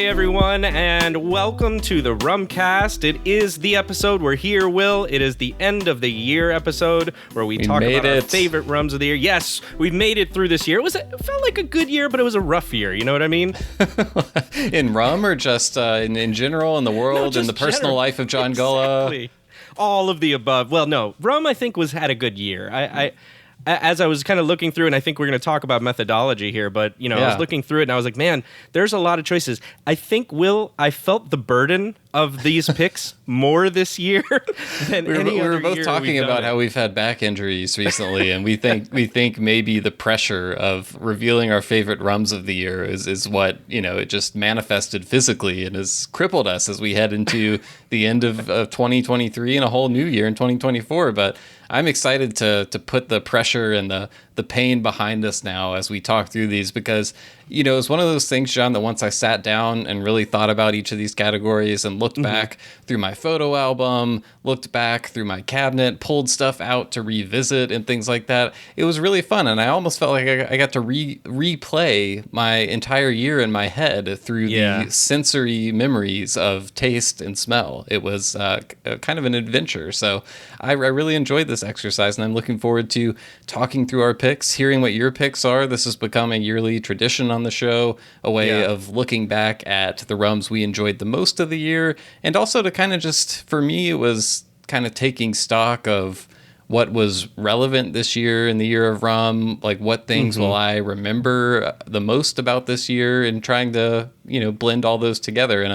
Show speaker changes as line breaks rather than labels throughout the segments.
Hey everyone, and welcome to the Rumcast. It is the episode we're here, Will. It is the end of the year episode where we talk about our favorite rums of the year. Yes, we've made it through this year. It felt like a good year, but it was a rough year. You know what I mean?
In rum, or just in general, in the world, in the personal life of John Gulla?
Exactly. All of the above. Well, no, rum I think had a good year. As I was kind of looking through, and I think we're going to talk about methodology here, but, I was looking through it, and I was like, man, there's a lot of choices. I think, Will, I felt the burden of these picks more this year than any other year.
We were both talking about how we've had back injuries recently, and we think maybe the pressure of revealing our favorite rums of the year is what, it just manifested physically and has crippled us as we head into the end of 2023 and a whole new year in 2024. But I'm excited to put the pressure and the pain behind us now as we talk through these, because it's one of those things, John, that once I sat down and really thought about each of these categories and looked back through my photo album, looked back through my cabinet, pulled stuff out to revisit and things like that, it was really fun. And I almost felt like I got to replay my entire year in my head through the sensory memories of taste and smell. It was kind of an adventure. So I really enjoyed this exercise, and I'm looking forward to talking through our picks, hearing what your picks are. This has become a yearly tradition on the show, a way of looking back at the rums we enjoyed the most of the year, and also to kind of just, for me, it was kind of taking stock of what was relevant this year in the year of rum, like what things will I remember the most about this year, and trying to, blend all those together in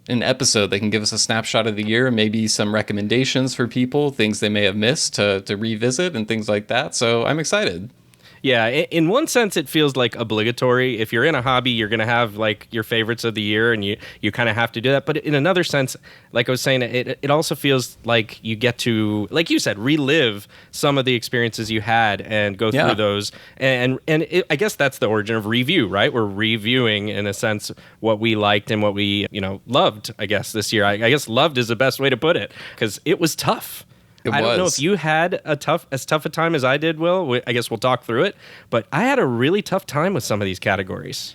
an episode that can give us a snapshot of the year and maybe some recommendations for people, things they may have missed to revisit and things like that. So I'm excited.
Yeah, in one sense, it feels like obligatory. If you're in a hobby, you're going to have like your favorites of the year, and you kind of have to do that. But in another sense, like I was saying, it also feels like you get to, like you said, relive some of the experiences you had and go through those. And I guess that's the origin of review, right? We're reviewing, in a sense, what we liked and what we, loved, I guess, this year. I guess loved is the best way to put it, because it was tough. I don't know if you had as tough a time as I did, Will. I guess we'll talk through it. But I had a really tough time with some of these categories.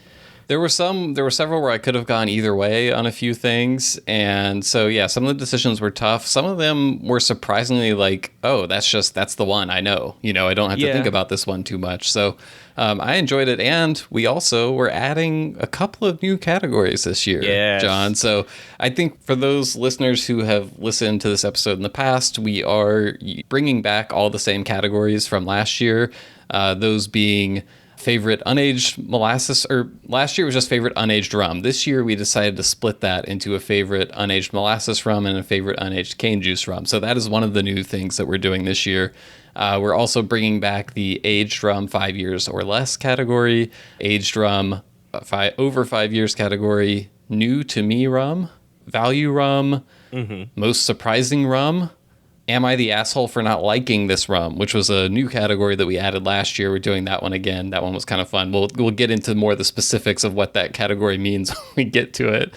There were several where I could have gone either way on a few things. And so, some of the decisions were tough. Some of them were surprisingly like, oh, that's the one I know. I don't have to think about this one too much. So I enjoyed it. And we also were adding a couple of new categories this year, John. So I think for those listeners who have listened to this episode in the past, we are bringing back all the same categories from last year, those being favorite unaged molasses, or last year was just favorite unaged rum. This year we decided to split that into a favorite unaged molasses rum and a favorite unaged cane juice rum. So that is one of the new things that we're doing this year. We're also bringing back the aged rum 5 years or less category, aged rum over 5 years category, new to me rum, value rum, most surprising rum, am I the asshole for not liking this rum, which was a new category that we added last year. We're doing that one again. That one was kind of fun. We'll get into more of the specifics of what that category means when we get to it.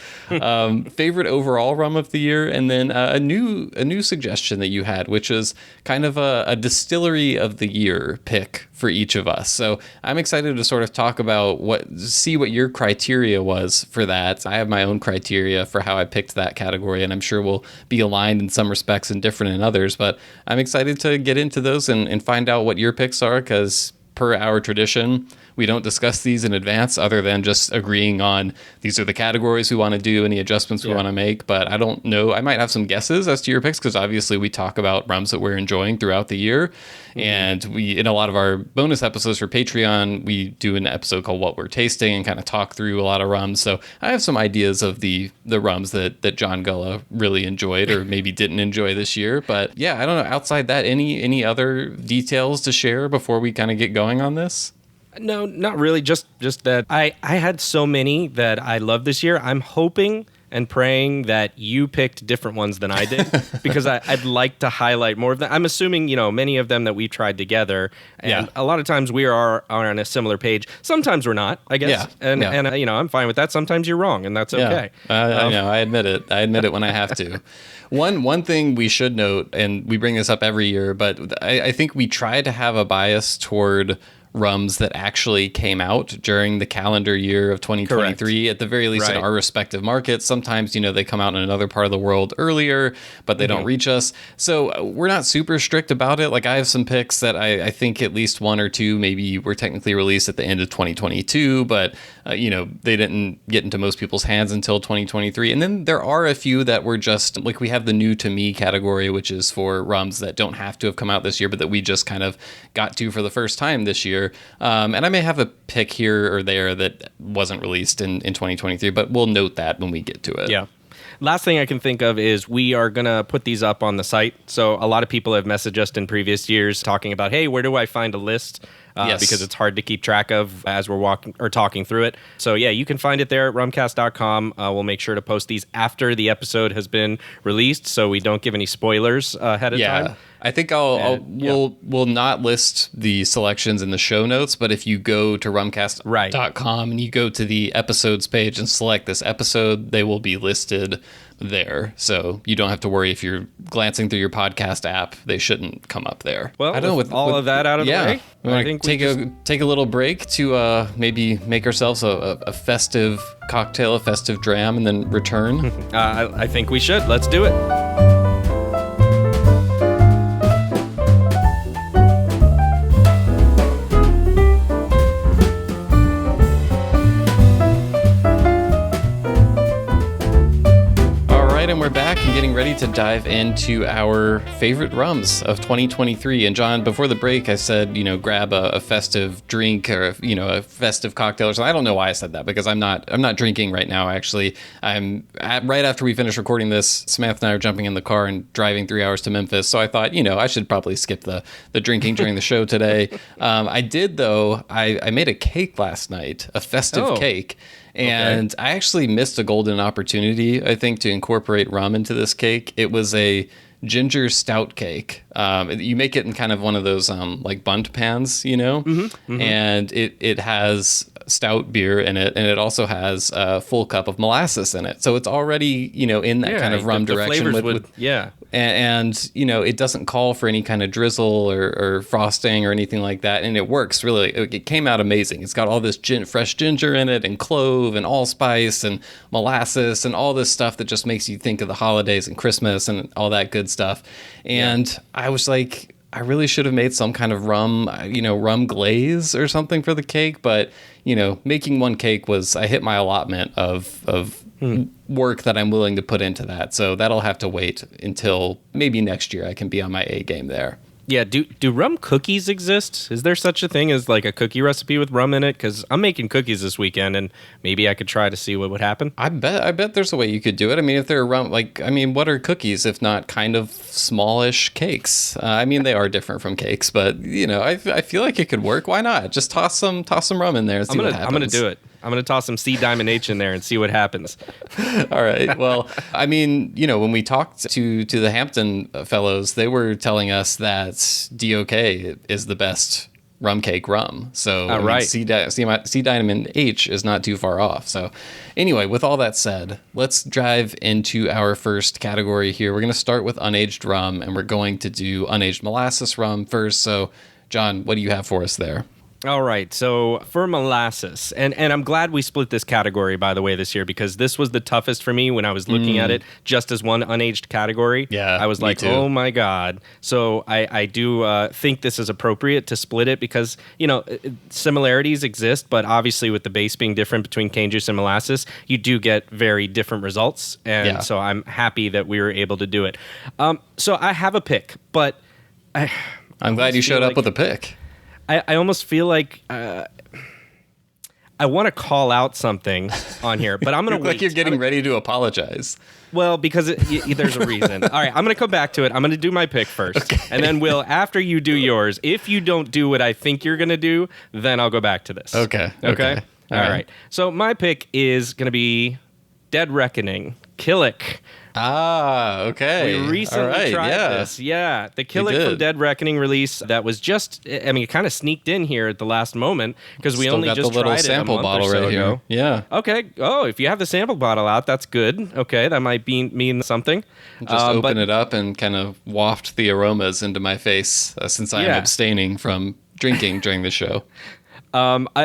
Favorite overall rum of the year, and then a new suggestion that you had, which is kind of a distillery of the year pick for each of us. So I'm excited to sort of talk about see what your criteria was for that. I have my own criteria for how I picked that category, and I'm sure we'll be aligned in some respects and different in others. But I'm excited to get into those and find out what your picks are, because per our tradition, we don't discuss these in advance other than just agreeing on these are the categories we want to do, any adjustments we want to make. But I don't know. I might have some guesses as to your picks, because obviously we talk about rums that we're enjoying throughout the year. And we, in a lot of our bonus episodes for Patreon, we do an episode called What We're Tasting and kind of talk through a lot of rums. So I have some ideas of the rums that John Gulla really enjoyed or maybe didn't enjoy this year. But I don't know. Outside that, any other details to share before we kind of get going on this?
No, not really. Just that I had so many that I loved this year. I'm hoping and praying that you picked different ones than I did, because I'd like to highlight more of them. I'm assuming, many of them that we tried together, and a lot of times we are on a similar page. Sometimes we're not, I guess. And I'm fine with that. Sometimes you're wrong, and that's okay.
I know. I admit it. I admit it when I have to. One thing we should note, and we bring this up every year, but I think we try to have a bias toward rums that actually came out during the calendar year of 2023,
Correct.
at the very least in our respective markets. Sometimes, they come out in another part of the world earlier, but they don't reach us. So we're not super strict about it. Like, I have some picks that I think at least one or two maybe were technically released at the end of 2022, but, they didn't get into most people's hands until 2023. And then there are a few that were just, like, we have the new to me category, which is for rums that don't have to have come out this year, but that we just kind of got to for the first time this year. And I may have a pick here or there that wasn't released in 2023, but we'll note that when we get to it.
Yeah. Last thing I can think of is we are going to put these up on the site. So a lot of people have messaged us in previous years talking about, hey, where do I find a list?
Yes.
Because it's hard to keep track of as we're walking or talking through it. So yeah, you can find it there at rumcast.com. We'll make sure to post these after the episode has been released, so we don't give any spoilers ahead of time.
I think we'll not list the selections in the show notes, but if you go to rumcast.com and you go to the episodes page and select this episode, they will be listed there. So you don't have to worry if you're glancing through your podcast app, they shouldn't come up there.
Well, I don't know, with all of that out of the way,
I think take a little break to maybe make ourselves a festive cocktail, a festive dram, and then return.
I think we should. Let's do it.
And we're back and getting ready to dive into our favorite rums of 2023. And John, before the break, I said, grab a festive drink or, a festive cocktail or something. I don't know why I said that, because I'm not drinking right now. Actually, right after we finish recording this, Samantha and I are jumping in the car and driving 3 hours to Memphis. So I thought, I should probably skip the drinking during the show today. I did, though. I made a cake last night, a festive cake. And I actually missed a golden opportunity, I think, to incorporate rum into this cake. It was a ginger stout cake. You make it in kind of one of those like bunt pans, and it has stout beer in it, and it also has a full cup of molasses in it. So it's already, in that kind of rum direction. And it doesn't call for any kind of drizzle or frosting or anything like that. And it works really. It came out amazing. It's got all this fresh ginger in it, and clove and allspice and molasses and all this stuff that just makes you think of the holidays and Christmas and all that good stuff. And I was like, I really should have made some kind of rum glaze or something for the cake. But, making one cake I hit my allotment of work that I'm willing to put into that. So that'll have to wait until maybe next year I can be on my A game there.
Yeah, do rum cookies exist? Is there such a thing as like a cookie recipe with rum in it? Because I'm making cookies this weekend, and maybe I could try to see what would happen.
I bet there's a way you could do it. I mean, if they're rum, what are cookies if not kind of smallish cakes? They are different from cakes, but I feel like it could work. Why not? Just toss some rum in there and see what happens.
I'm gonna do it. I'm going to toss some C Diamond H in there and see what happens.
All right. Well, when we talked to the Hampton fellows, they were telling us that DOK is the best rum cake rum. So C Diamond H is not too far off. So anyway, with all that said, let's dive into our first category here. We're going to start with unaged rum, and we're going to do unaged molasses rum first. So John, what do you have for us there?
All right, so for molasses, and I'm glad we split this category, by the way, this year, because this was the toughest for me when I was looking at it just as one unaged category.
Yeah,
I was like,
too.
Oh my God. So I do think this is appropriate to split it because, similarities exist, but obviously with the base being different between cane juice and molasses, you do get very different results. And so I'm happy that we were able to do it. So I have a pick, but
I'm glad you showed up with a pick.
I almost feel like I want to call out something on here, but I'm going to wait.
Like you're getting ready to apologize.
Well, because there's a reason. All right, I'm going to come back to it. I'm going to do my pick first. Okay. And then after you do yours, if you don't do what I think you're going to do, then I'll go back to this.
Okay.
All right. So my pick is going to be Dead Reckoning, Killick.
Ah, okay.
We recently tried this. Yeah. The Killick from Dead Reckoning release that was just, it kind of sneaked in here at the last moment because we only just tried it a month or so ago.
Yeah.
Okay. Oh, if you have the sample bottle out, that's good. Okay. That might mean something.
Just open it up and kind of waft the aromas into my face since I'm abstaining from drinking during the show.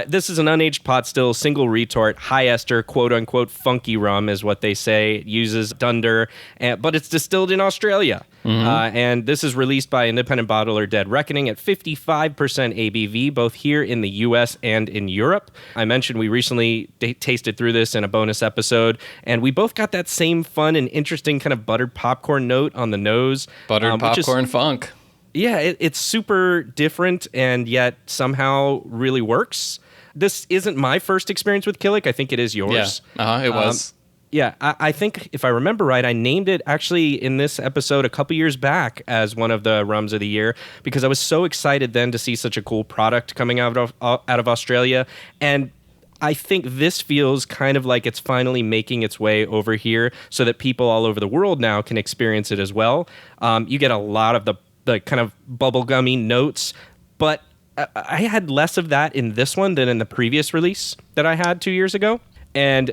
This is an unaged pot still, single retort, high ester, quote unquote, funky rum is what they say. It uses dunder, but it's distilled in Australia. And this is released by independent bottler Dead Reckoning at 55% ABV, both here in the US and in Europe. I mentioned we recently tasted through this in a bonus episode, and we both got that same fun and interesting kind of buttered popcorn note on the nose.
Buttered popcorn funk.
Yeah, it's super different and yet somehow really works. This isn't my first experience with Killick. I think it is yours.
Yeah, it was.
I think if I remember right, I named it actually in this episode a couple years back as one of the rums of the year because I was so excited then to see such a cool product coming out of Australia. And I think this feels kind of like it's finally making its way over here so that people all over the world now can experience it as well. You get a lot of the kind of bubblegummy notes, but I had less of that in this one than in the previous release that I had 2 years ago. And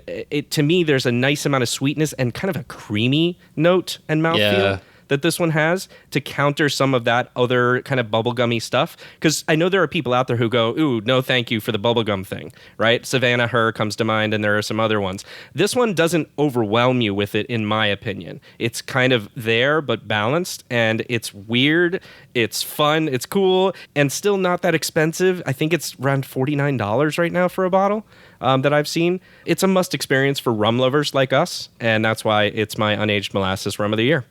to me, there's a nice amount of sweetness and kind of a creamy note and mouthfeel that this one has to counter some of that other kind of bubblegummy stuff. Because I know there are people out there who go, ooh, no thank you for the bubblegum thing, right? Savannah Her comes to mind, and there are some other ones. This one doesn't overwhelm you with it, in my opinion. It's kind of there, but balanced, and it's weird, it's fun, it's cool, and still not that expensive. I think it's around $49 right now for a bottle. That I've seen. It's a must experience for rum lovers like us, and that's why it's my unaged molasses rum of the year.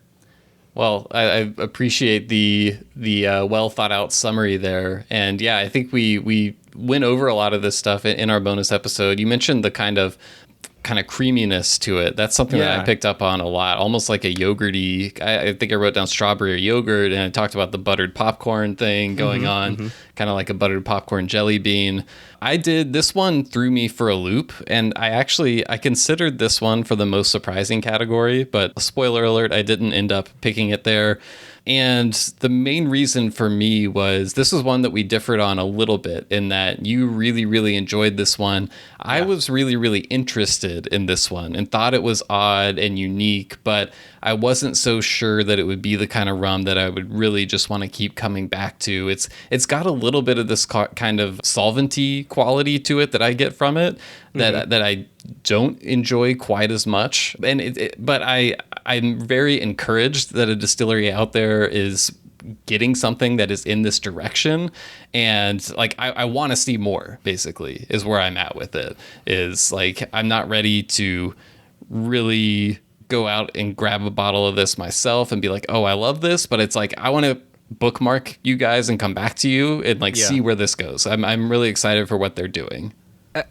Well, I appreciate the well thought out summary there, and yeah, I think we went over a lot of this stuff in our bonus episode. You mentioned the kind of creaminess to it. That's something that I picked up on a lot, almost like a yogurty. I think I wrote down strawberry or yogurt, and I talked about the buttered popcorn thing going on, kind of like a buttered popcorn jelly bean. This one threw me for a loop, and I considered this one for the most surprising category, but spoiler alert, I didn't end up picking it there. And the main reason for me was this was one that we differed on a little bit in that you really, really enjoyed this one. Yeah. I was really, really interested in this one and thought it was odd and unique, but I wasn't so sure that it would be the kind of rum that I would really just want to keep coming back to. It's got a little bit of this kind of solventy quality to it that I get from it that I don't enjoy quite as much. But I'm very encouraged that a distillery out there is getting something that is in this direction, and like I want to see more, basically, is where I'm at with it. Is like I'm not ready to really go out and grab a bottle of this myself and be like, oh, I love this, but it's like I want to bookmark you guys and come back to you and see where this goes. I'm really excited for what they're doing.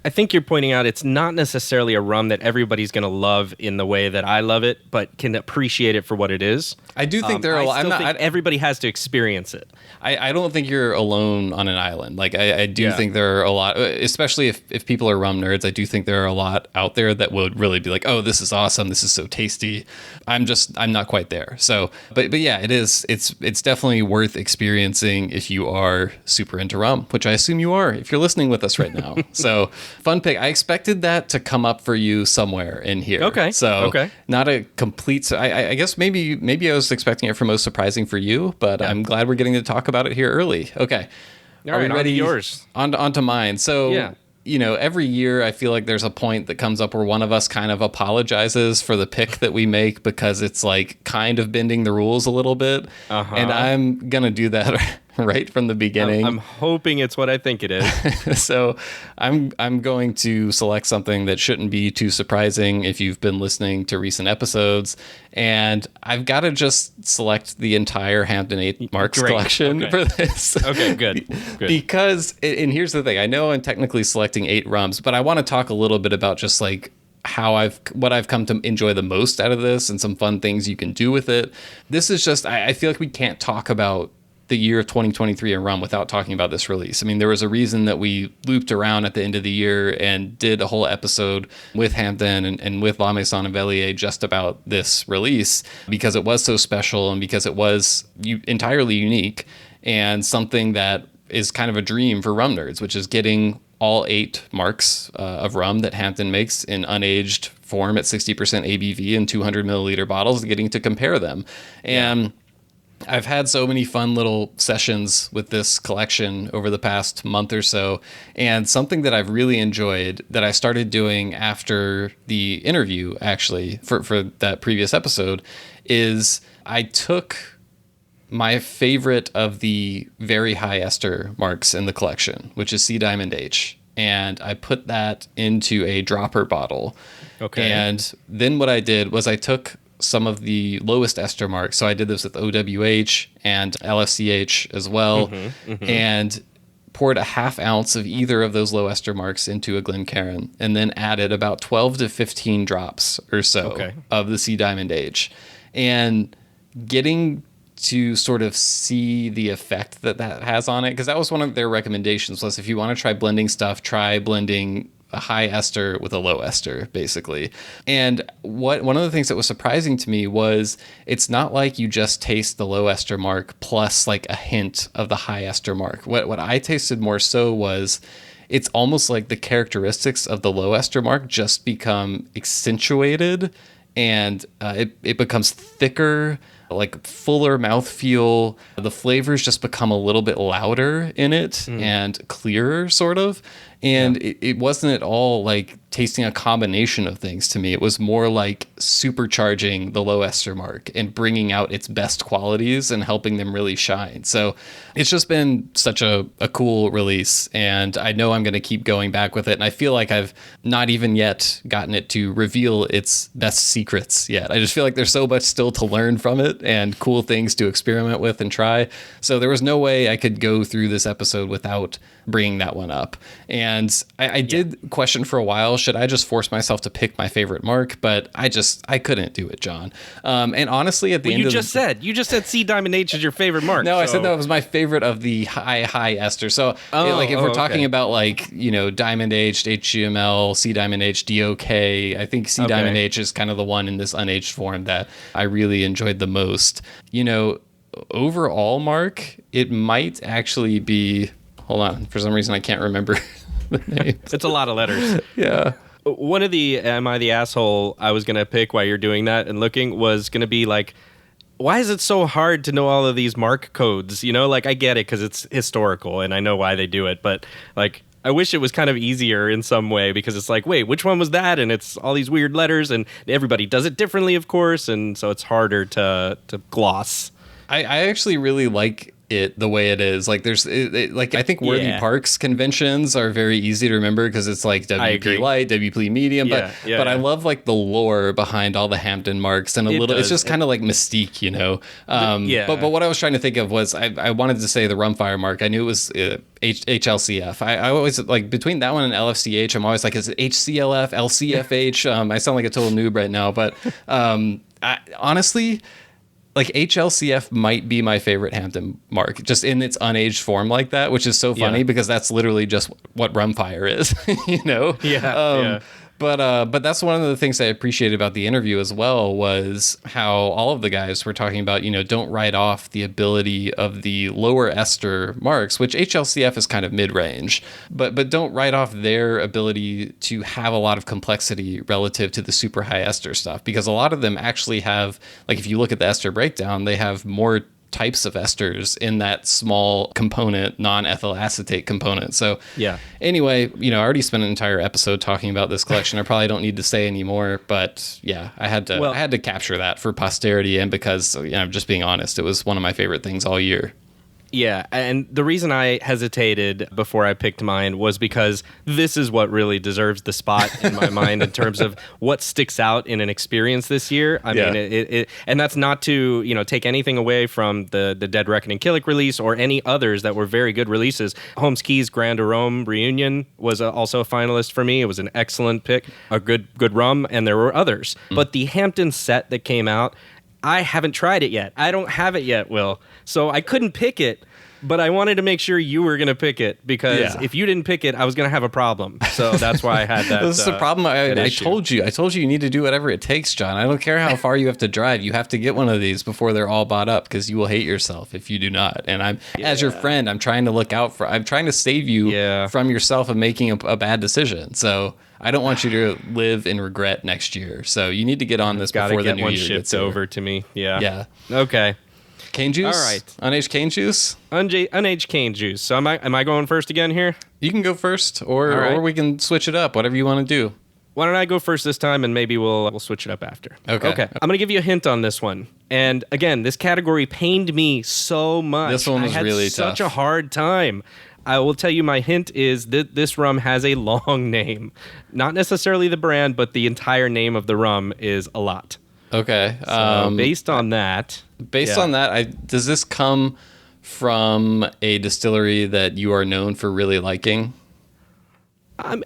I think you're pointing out it's not necessarily a rum that everybody's going to love in the way that I love it, but can appreciate it for what it is.
I do think there are a lot.
Everybody has to experience it.
I don't think you're alone on an island. Like I do think there are a lot, especially if people are rum nerds. I do think there are a lot out there that would really be like, oh, this is awesome. This is so tasty. I'm not quite there. So, but yeah, it is. It's definitely worth experiencing if you are super into rum, which I assume you are if you're listening with us right now. So. Fun pick. I expected that to come up for you somewhere in here.
Okay.
So not a complete. I guess maybe I was expecting it for most surprising for you, but I'm glad we're getting to talk about it here early. Okay.
All right. Ready? Yours.
Onto mine. So every year I feel like there's a point that comes up where one of us kind of apologizes for the pick that we make because it's like kind of bending the rules a little bit, and I'm gonna do that. Right from the beginning.
I'm hoping it's what I think it is.
So I'm going to select something that shouldn't be too surprising if you've been listening to recent episodes. And I've got to just select the entire Hampton 8 Marks collection for this.
Okay, good.
Because, and here's the thing, I know I'm technically selecting 8 rums, but I want to talk a little bit about just like what I've come to enjoy the most out of this and some fun things you can do with it. This is just, I feel like we can't talk about the year of 2023 in rum without talking about this release. I mean, there was a reason that we looped around at the end of the year and did a whole episode with Hampton and with La Maison and Vellier just about this release, because it was so special and because it was entirely unique and something that is kind of a dream for rum nerds, which is getting all 8 marks of rum that Hampton makes in unaged form at 60% ABV in 200 milliliter bottles, getting to compare them. And I've had so many fun little sessions with this collection over the past month or so. And something that I've really enjoyed that I started doing after the interview, actually, for that previous episode, is I took my favorite of the very high ester marks in the collection, which is Sea Diamond H. And I put that into a dropper bottle.
Okay.
And then what I did was I took some of the lowest ester marks. So I did this with OWH and LFCH as well, and poured a half ounce of either of those low ester marks into a Glencairn, and then added about 12 to 15 drops or so of the Sea Diamond H. And getting to sort of see the effect that has on it, because that was one of their recommendations, was if you want to try blending stuff, try blending a high ester with a low ester, basically. And one of the things that was surprising to me was it's not like you just taste the low ester mark plus like a hint of the high ester mark. What I tasted more so was it's almost like the characteristics of the low ester mark just become accentuated, and it becomes thicker, like fuller mouthfeel. The flavors just become a little bit louder in it and clearer, sort of. And it wasn't at all like tasting a combination of things to me. It was more like supercharging the low ester mark and bringing out its best qualities and helping them really shine. So it's just been such a cool release. And I know I'm going to keep going back with it. And I feel like I've not even yet gotten it to reveal its best secrets yet. I just feel like there's so much still to learn from it and cool things to experiment with and try. So there was no way I could go through this episode without bringing that one up. And I did question for a while, should I just force myself to pick my favorite mark? But I couldn't do it, John. And honestly, at the end
you just said Sea Diamond H is your favorite mark.
No, so. I said that was my favorite of the high ester. So if we're talking about like, Diamond Aged, HGML, Sea Diamond H, DOK, I think Sea Diamond H is kind of the one in this unaged form that I really enjoyed the most. Overall mark, it might actually be, hold on, for some reason I can't remember the name.
It's a lot of letters.
Yeah.
One of the Am I the Asshole I was going to pick while you're doing that and looking was going to be like, why is it so hard to know all of these mark codes? I get it because it's historical and I know why they do it, but like, I wish it was kind of easier in some way, because it's like, wait, which one was that? And it's all these weird letters and everybody does it differently, of course. And so it's harder to gloss.
I actually really like it the way it is. Like I think Worthy Parks conventions are very easy to remember because it's like WP light, WP medium, but I love like the lore behind all the Hampton marks and it's just kind of like mystique, But what I was trying to think of was I wanted to say the Rumfire mark. I knew it was HLCF. I always like between that one and LFCH. I'm always like, is it HCLF, LCFH? I sound like a total noob right now, but honestly, like HLCF might be my favorite Hampton mark, just in its unaged form like that, which is so funny because that's literally just what Rumfire is, But that's one of the things I appreciated about the interview as well, was how all of the guys were talking about, don't write off the ability of the lower ester marks, which HLCF is kind of mid-range, but don't write off their ability to have a lot of complexity relative to the super high ester stuff, because a lot of them actually have, like if you look at the ester breakdown, they have more types of esters in that small component, non-ethyl acetate component. So anyway, I already spent an entire episode talking about this collection. I probably don't need to say any more, but I had to capture that for posterity, and because just being honest, it was one of my favorite things all year.
Yeah, and the reason I hesitated before I picked mine was because this is what really deserves the spot in my mind in terms of what sticks out in an experience this year. I mean, it and that's not to take anything away from the Dead Reckoning Killick release or any others that were very good releases. Holmes Key's Grand Arome Reunion was also a finalist for me. It was an excellent pick, a good rum, and there were others. But the Hampton set that came out, I haven't tried it yet. I don't have it yet, Will. So I couldn't pick it, but I wanted to make sure you were going to pick it, because if you didn't pick it, I was going to have a problem. So that's why I had that.
This is the problem. I told you need to do whatever it takes, John. I don't care how far you have to drive. You have to get one of these before they're all bought up, because you will hate yourself if you do not. And as your friend, I'm trying to save you from yourself of making a bad decision. So I don't want you to live in regret next year. So you need to get on this before the new year gets
over to me. Yeah.
Yeah.
Okay.
Cane juice?
All right.
Unaged cane juice?
Unaged cane juice. So am I going first again here?
You can go first, or we can switch it up, whatever you want to do.
Why don't I go first this time, and maybe we'll switch it up after.
Okay.
I'm going to give you a hint on this one. And again, this category pained me so much.
This one was really tough.
Such a hard time. I will tell you my hint is that this rum has a long name. Not necessarily the brand, but the entire name of the rum is a lot.
Okay.
So based on that...
does this come from a distillery that you are known for really liking?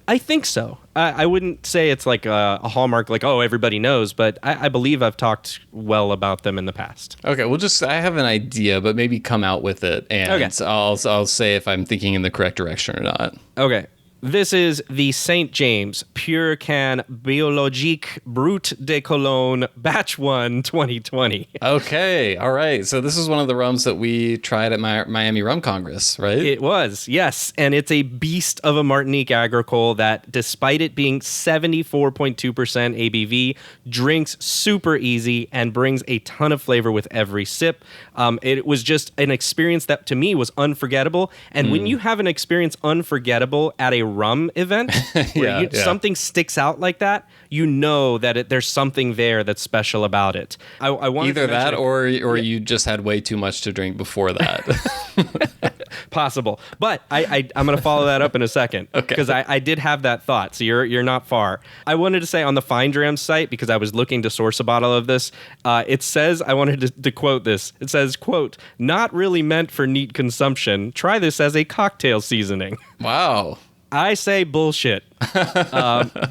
I think so. I wouldn't say it's like a hallmark, like, oh, everybody knows, but I believe I've talked well about them in the past.
Okay, I have an idea, but maybe come out with it, and I'll say if I'm thinking in the correct direction or not.
Okay. This is the St. James Pure Can Biologique Brut de Cologne Batch 1 2020.
Okay, all right. So this is one of the rums that we tried at Miami Rum Congress, right?
It was, yes. And it's a beast of a Martinique agricole that, despite it being 74.2% ABV, drinks super easy and brings a ton of flavor with every sip. It was just an experience that, to me, was unforgettable. And when you have an experience unforgettable at a rum event where something sticks out like that, you know that there's something there that's special about it. I wanted
either that or you just had way too much to drink before that.
Possible, but I'm going to follow that up in a second because
Okay.
I did have that thought. So you're not far. I wanted to say on the Fine Dram site, because I was looking to source a bottle of this, it says, I wanted to quote this. It says, quote, "Not really meant for neat consumption. Try this as a cocktail seasoning."
Wow.
I say bullshit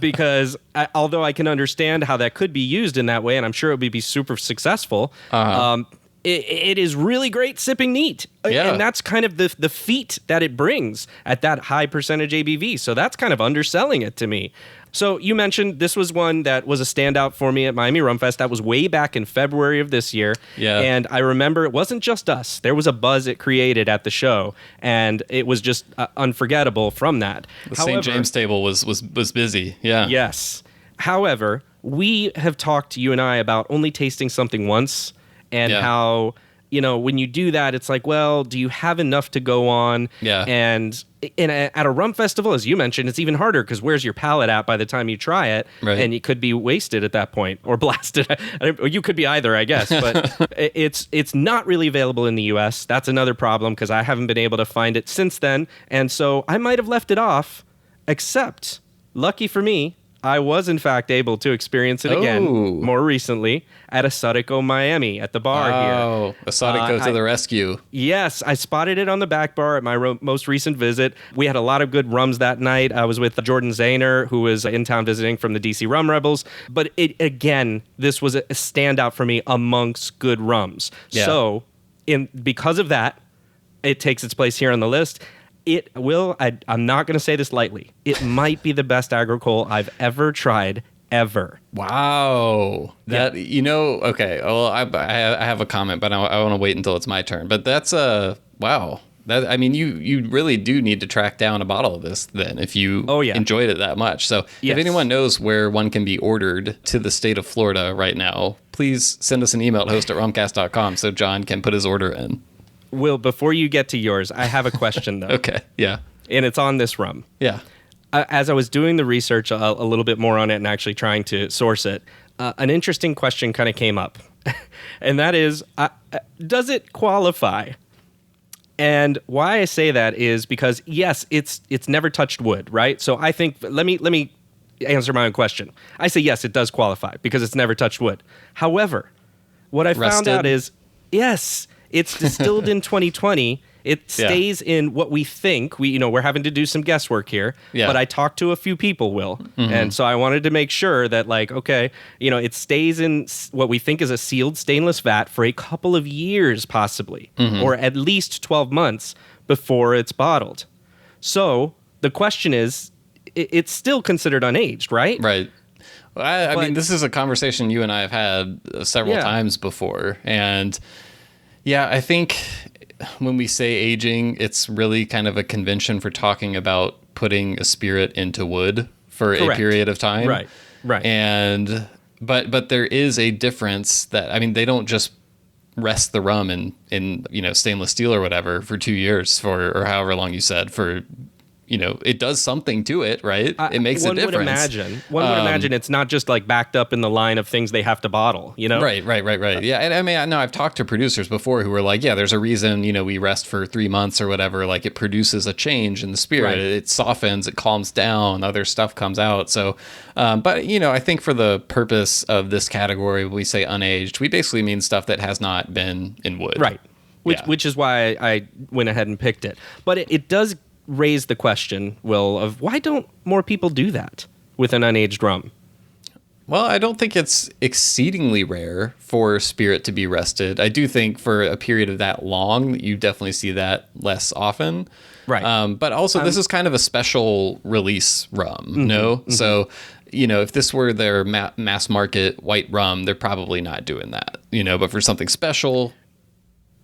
because although I can understand how that could be used in that way, and I'm sure it would be super successful, it is really great sipping neat.
Yeah.
And that's kind of the feat that it brings at that high percentage ABV. So that's kind of underselling it to me. So you mentioned this was one that was a standout for me at Miami Rum Fest. That was way back in February of this year.
Yeah.
And I remember it wasn't just us. There was a buzz it created at the show, and it was just unforgettable from that.
The St. James table was busy. Yeah.
Yes. However, we have talked, you and I, about only tasting something once and how, when you do that, it's like, well, do you have enough to go on?
Yeah.
And at a rum festival, as you mentioned, it's even harder because where's your palate at by the time you try it?
Right.
And it could be wasted at that point or blasted. Or you could be either, I guess. But it's not really available in the U.S. That's another problem because I haven't been able to find it since then. And so I might have left it off, except, lucky for me, I was, in fact, able to experience it again more recently at Asadico Miami at the bar here.
Oh, Asadico to the rescue.
Yes, I spotted it on the back bar at my most recent visit. We had a lot of good rums that night. I was with Jordan Zahner, who was in town visiting from the DC Rum Rebels. But this was a standout for me amongst good rums.
Yeah.
So, because of that, it takes its place here on the list. It will, I'm not going to say this lightly, it might be the best agricole I've ever tried, ever.
Wow. Okay, well, I have a comment, but I want to wait until it's my turn. But that's wow. You really do need to track down a bottle of this then if you enjoyed it that much. So if anyone knows where one can be ordered to the state of Florida right now, please send us an email at host@rumcast.com so John can put his order in.
Will, before you get to yours, I have a question, though.
Okay, yeah.
And it's on this rum.
Yeah.
As I was doing the research a little bit more on it and actually trying to source it, an interesting question kind of came up. And that is, does it qualify? And why I say that is because, yes, it's never touched wood, right? So I think, let me answer my own question. I say, yes, it does qualify because it's never touched wood. However, what I found out is, yes, it's distilled in 2020. It stays in what we think. We're having to do some guesswork here. Yeah. But I talked to a few people, Will. Mm-hmm. And so I wanted to make sure that, it stays in what we think is a sealed stainless vat for a couple of years, possibly, or at least 12 months before it's bottled. So the question is, it's still considered unaged, right?
Right. I mean, this is a conversation you and I have had several times before. And yeah, I think when we say aging, it's really kind of a convention for talking about putting a spirit into wood for a period of time.
Right.
And but there is a difference that, they don't just rest the rum in stainless steel or whatever for 2 years or however long you said for. It does something to it, right? It makes a difference.
One would imagine it's not just like backed up in the line of things they have to bottle,
Right. Yeah, and I mean, I know I've talked to producers before who were like, yeah, there's a reason, we rest for 3 months or whatever. Like it produces a change in the spirit. Right. It softens, it calms down, other stuff comes out. So, but I think for the purpose of this category, when we say unaged, we basically mean stuff that has not been in wood.
Right. Which is why I went ahead and picked it. But it does raise the question, Will, of why don't more people do that with an unaged rum?
Well, I don't think it's exceedingly rare for spirit to be rested. I do think for a period of that long, you definitely see that less often.
Right.
But also, this is kind of a special release rum, no? Mm-hmm. So, if this were their mass market white rum, they're probably not doing that, but for something special,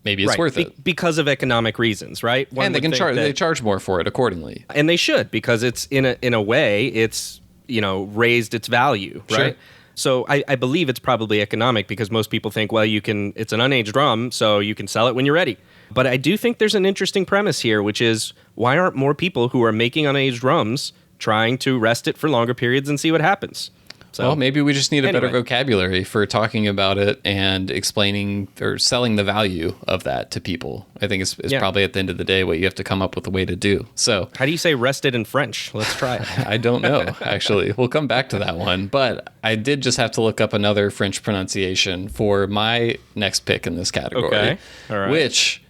maybe it's worth it.
Because of economic reasons, right?
And they charge more for it accordingly.
And they should, because it's in a way, it's, raised its value, right?
Sure.
So I believe it's probably economic because most people think, well, it's an unaged rum, so you can sell it when you're ready. But I do think there's an interesting premise here, which is why aren't more people who are making unaged rums trying to rest it for longer periods and see what happens? So,
well, maybe we just need a better vocabulary for talking about it and explaining or selling the value of that to people. I think it's probably at the end of the day what you have to come up with a way to do. So,
how do you say rested in French? Let's try it.
I don't know, actually. We'll come back to that one. But I did just have to look up another French pronunciation for my next pick in this category,
All right.
Which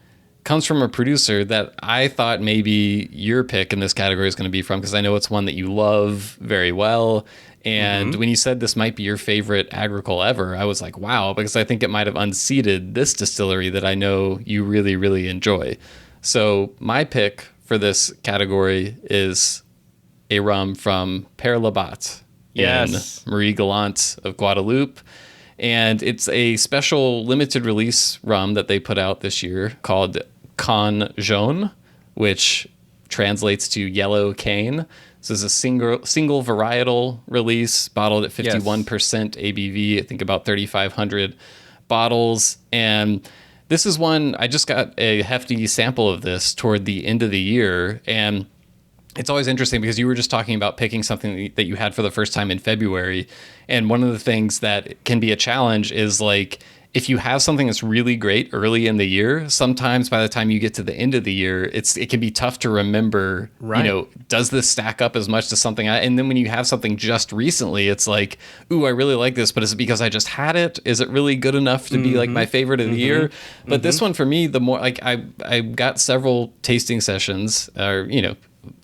comes from a producer that I thought maybe your pick in this category is going to be from, because I know it's one that you love very well. And when you said this might be your favorite agricole ever, I was like, wow, because I think it might have unseated this distillery that I know you really, really enjoy. So my pick for this category is a rum from Père Labat in Marie Galante of Guadeloupe. And it's a special limited release rum that they put out this year called Cane Jaune, which translates to yellow cane. This is a single varietal release, bottled at 51% ABV, I think about 3,500 bottles. And this is one, I just got a hefty sample of this toward the end of the year. And it's always interesting because you were just talking about picking something that you had for the first time in February. And one of the things that can be a challenge is like, if you have something that's really great early in the year, sometimes by the time you get to the end of the year, it can be tough to remember, does this stack up as much to something? And then when you have something just recently, it's like, ooh, I really like this, but is it because I just had it? Is it really good enough to be like my favorite of the year? But this one for me, the more like I got several tasting sessions, or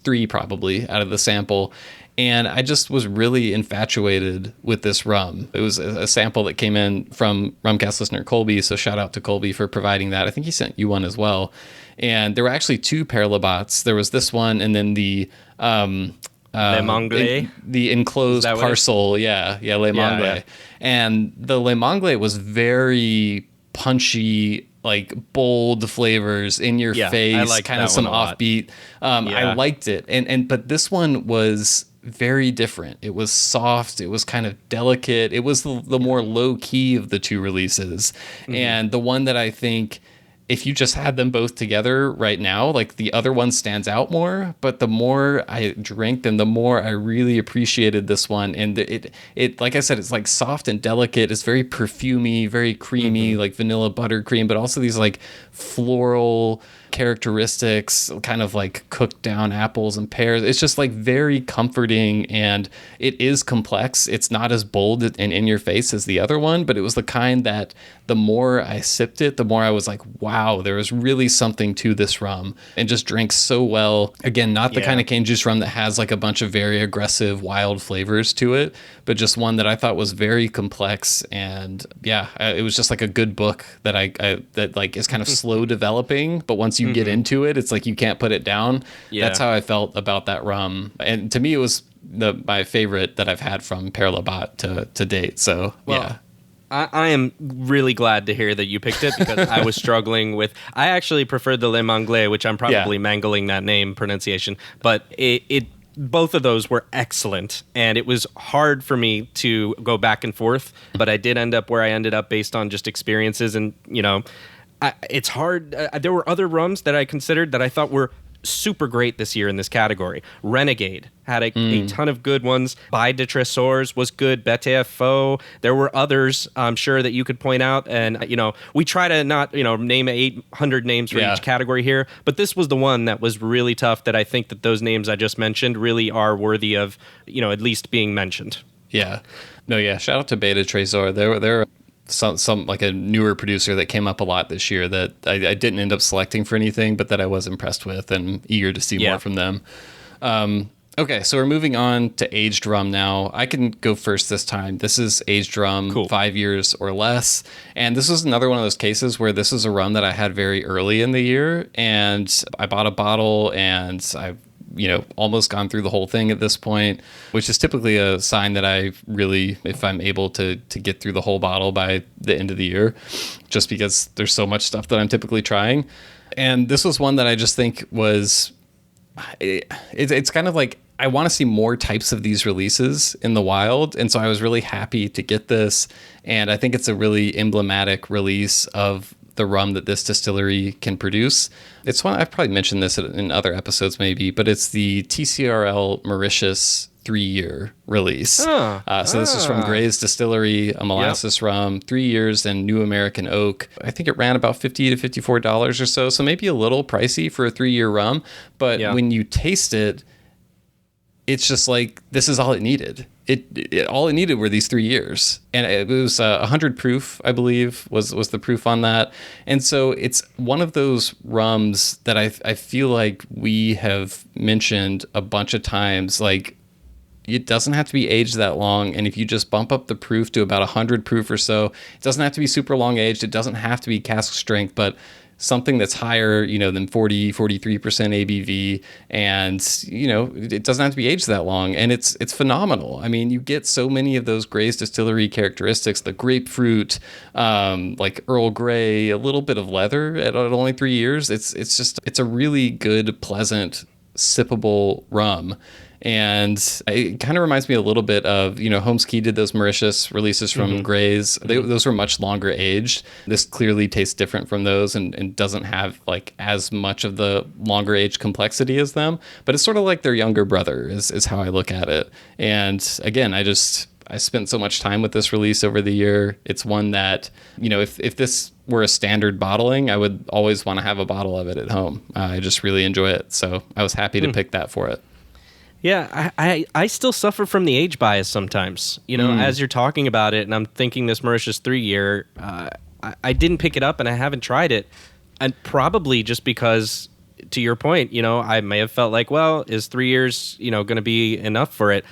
3 probably out of the sample. And I just was really infatuated with this rum. It was a sample that came in from Rumcast listener Colby, so shout out to Colby for providing that. I think he sent you one as well. And there were actually 2 Père Labats. There was this one, and then the
Le Manglais,
the enclosed parcel. Le Manglais. Yeah. And the Le Manglais was very punchy, like bold flavors in your face. I like kind of some offbeat. I liked it, and but this one was very different. It was soft. It was kind of delicate. It was the more low key of the 2 releases, and the one that I think, if you just had them both together right now, like the other one stands out more, but the more I drank them, the more I really appreciated this one. And it like I said, it's like soft and delicate. It's very perfumey, very creamy, like vanilla buttercream, but also these like floral characteristics, kind of like cooked down apples and pears. It's just like very comforting, and it is complex. It's not as bold and in your face as the other one, but it was the kind that the more I sipped it, the more I was like, wow, there was really something to this rum, and just drank so well. Again, not the kind of cane juice rum that has like a bunch of very aggressive wild flavors to it, but just one that I thought was very complex. And it was just like a good book that that like is kind of slow developing, but once you get into it, it's like you can't put it down. That's how I felt about that rum, and to me it was my favorite that I've had from Père Labat to date. So
I am really glad to hear that you picked it, because I was struggling with. I actually preferred the Le Manglais, which I'm probably mangling that name pronunciation, but it both of those were excellent, and it was hard for me to go back and forth, but I did end up where I ended up based on just experiences. And it's hard. There were other rums that I considered that I thought were super great this year in this category. Renegade had a ton of good ones. By de Tresors was good. Bete Faux. There were others, I'm sure, that you could point out. And, we try to not, name 800 names for each category here. But this was the one that was really tough, that I think that those names I just mentioned really are worthy of, at least being mentioned.
Yeah. No, yeah. Shout out to Beta Tresor. They're some like a newer producer that came up a lot this year that I didn't end up selecting for anything, but that I was impressed with and eager to see more from them. Okay, so we're moving on to aged rum now. I can go first this time. This is aged rum, cool. 5 years or less. And this was another one of those cases where this is a rum that I had very early in the year. And I bought a bottle and I've almost gone through the whole thing at this point, which is typically a sign that I really, if I'm able to get through the whole bottle by the end of the year, just because there's so much stuff that I'm typically trying. And this was one that I just think was, it's kind of like, I want to see more types of these releases in the wild. And so I was really happy to get this. And I think it's a really emblematic release of the rum that this distillery can produce. It's one, I've probably mentioned this in other episodes maybe, but it's the TCRL Mauritius 3-year release. So this is from Gray's Distillery, a molasses rum, 3 years and New American Oak. I think it ran about $50 to $54 or so. So maybe a little pricey for a 3-year rum. But when you taste it, it's just like, this is all it needed. All it needed were these 3 years. And it was 100 proof, I believe, was the proof on that. And so it's one of those rums that I feel like we have mentioned a bunch of times. Like, it doesn't have to be aged that long. And if you just bump up the proof to about 100 proof or so, it doesn't have to be super long aged. It doesn't have to be cask strength, but something that's higher, than 43% ABV, and it doesn't have to be aged that long, and it's phenomenal. I mean, you get so many of those Gray's Distillery characteristics: the grapefruit, like Earl Grey, a little bit of leather at only 3 years. It's a really good, pleasant, sippable rum. And it kind of reminds me a little bit of, Holmes Key did those Mauritius releases from Gray's. Those were much longer aged. This clearly tastes different from those and doesn't have like as much of the longer aged complexity as them. But it's sort of like their younger brother is how I look at it. And again, I spent so much time with this release over the year. It's one that, if this were a standard bottling, I would always want to have a bottle of it at home. I just really enjoy it. So I was happy to pick that for it.
Yeah, I still suffer from the age bias sometimes. As you're talking about it, and I'm thinking this Mauritius 3-year, I didn't pick it up and I haven't tried it. And probably just because, to your point, I may have felt like, well, is 3 years, going to be enough for it?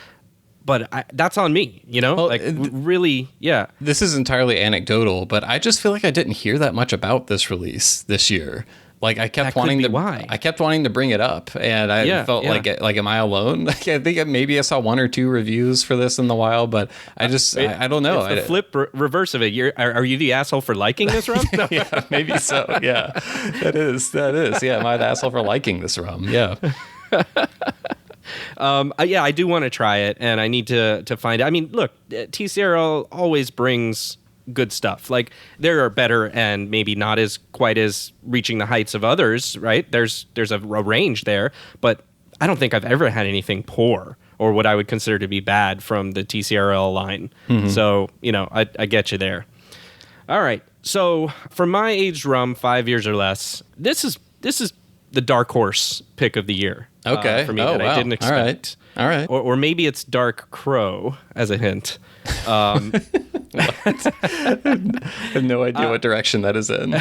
But that's on me, well, really, yeah.
This is entirely anecdotal, but I just feel like I didn't hear that much about this release this year. Like I kept wanting to bring it up, and I felt like am I alone? Like I think maybe I saw 1 or 2 reviews for this in the wild, but I don't know.
It's the reverse of it. Are you the asshole for liking this rum?
Yeah, maybe so. Yeah, that is. Yeah, am I the asshole for liking this rum? Yeah.
I do want to try it, and I need to find it. I mean, look, TCRL always brings good stuff. Like, there are better and maybe not as quite as reaching the heights of others, right? There's a range there, but I don't think I've ever had anything poor or what I would consider to be bad from the TCRL line. So, I get you there. All right. So for my aged rum, 5 years or less, this is the dark horse pick of the year.
Okay.
For me, I didn't expect.
All right.
Or maybe it's Dark Crow as a hint.
I have no idea what direction that is in.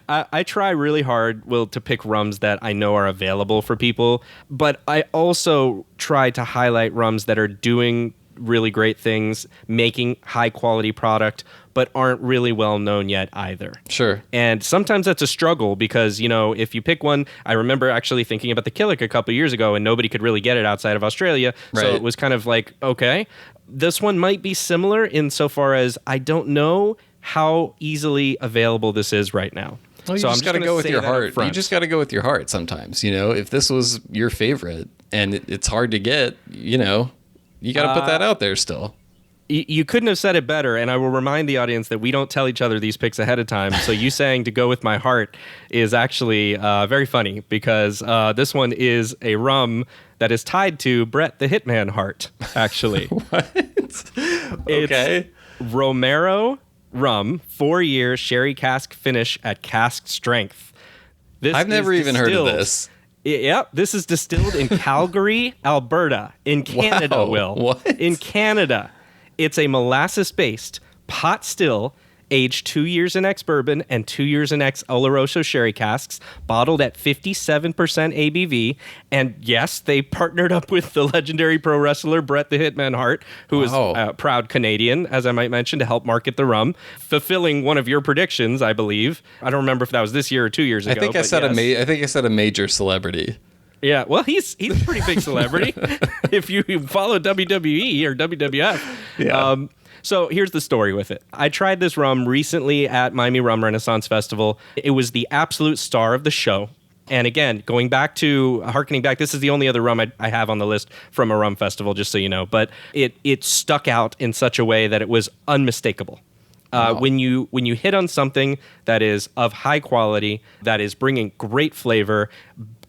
I try really hard, Will, to pick rums that I know are available for people, but I also try to highlight rums that are doing really great things, making high quality product, but aren't really well known yet either.
Sure.
And sometimes that's a struggle because, if you pick one, I remember actually thinking about the Killick a couple years ago and nobody could really get it outside of Australia. Right. So it was kind of like, okay, this one might be similar insofar as I don't know how easily available this is right now.
Well, you just got to go with your heart. You just got to go with your heart sometimes. If this was your favorite, and it's hard to get, you got to put that out there still.
You couldn't have said it better, and I will remind the audience that we don't tell each other these picks ahead of time, so you saying to go with my heart is actually very funny, because this one is a rum that is tied to Brett the Hitman Hart, actually.
What? Okay.
It's Romero Rum, 4-year sherry cask finish at cask strength.
I've never even heard of this.
Yep, this is distilled in Calgary, Alberta, in Canada,
Wow,
Will.
what?
In Canada. It's a molasses-based pot still, aged 2 years in ex-bourbon and 2 years in ex-Oloroso sherry casks, bottled at 57% ABV. And yes, they partnered up with the legendary pro wrestler Bret the Hitman Hart, who is a proud Canadian, as I might mention, to help market the rum, fulfilling one of your predictions, I believe. I don't remember if that was this year or 2 years ago.
I think I said a major celebrity.
Yeah, well, he's a pretty big celebrity if you follow WWE or WWF.
Yeah.
So here's the story with it. I tried this rum recently at Miami Rum Renaissance Festival. It was the absolute star of the show. And again, harkening back, this is the only other rum I have on the list from a rum festival, just so you know. But it stuck out in such a way that it was unmistakable. Wow. When you hit on something that is of high quality, that is bringing great flavor,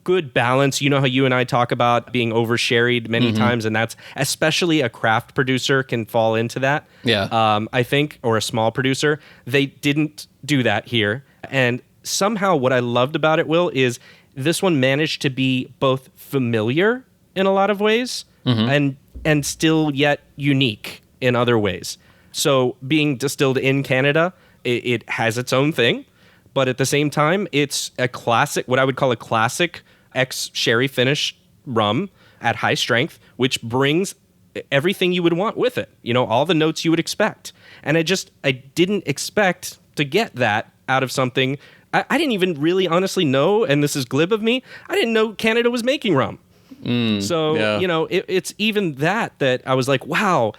good balance. You know how you and I talk about being over-sherried many times, and that's especially a craft producer can fall into that.
Yeah.
I think, or a small producer. They didn't do that here. And somehow what I loved about it, Will, is this one managed to be both familiar in a lot of ways and still yet unique in other ways. So being distilled in Canada, it has its own thing. But at the same time, it's a classic, what I would call a classic ex-sherry finish rum at high strength, which brings everything you would want with it. You know, all the notes you would expect. And I didn't expect to get that out of something. I didn't even really honestly know, and this is glib of me, I didn't know Canada was making rum. It's even that I was like, wow,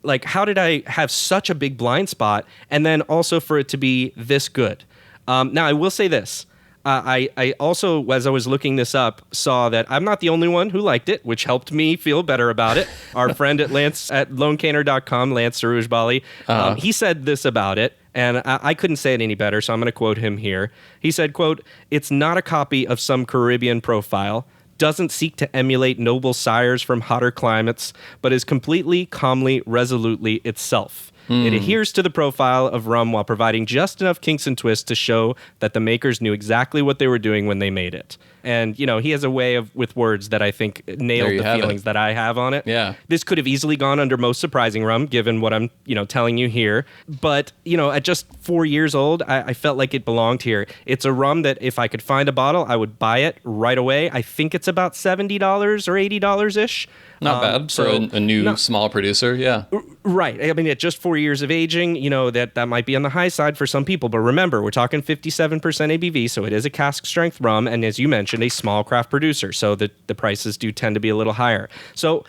like how did I have such a big blind spot? And then also for it to be this good. Now, I will say this. I also, as I was looking this up, saw that I'm not the only one who liked it, which helped me feel better about it. Our friend at lonecanner.com, Lance Sarujbali, he said this about it, and I couldn't say it any better, so I'm going to quote him here. He said, quote, "It's not a copy of some Caribbean profile, doesn't seek to emulate noble sires from hotter climates, but is completely, calmly, resolutely itself. It adheres to the profile of rum while providing just enough kinks and twists to show that the makers knew exactly what they were doing when they made it." And, you know, he has a way with words that I think nailed the feelings that I have on it.
Yeah.
This could have easily gone under most surprising rum, given what I'm, telling you here. But, at just 4 years old, I felt like it belonged here. It's a rum that if I could find a bottle, I would buy it right away. I think it's about $70 or $80-ish.
Not bad for a new small producer, yeah.
Right. I mean, at just 4 years of aging, that might be on the high side for some people. But remember, we're talking 57% ABV, so it is a cask strength rum. And as you mentioned, a small craft producer. So the prices do tend to be a little higher. So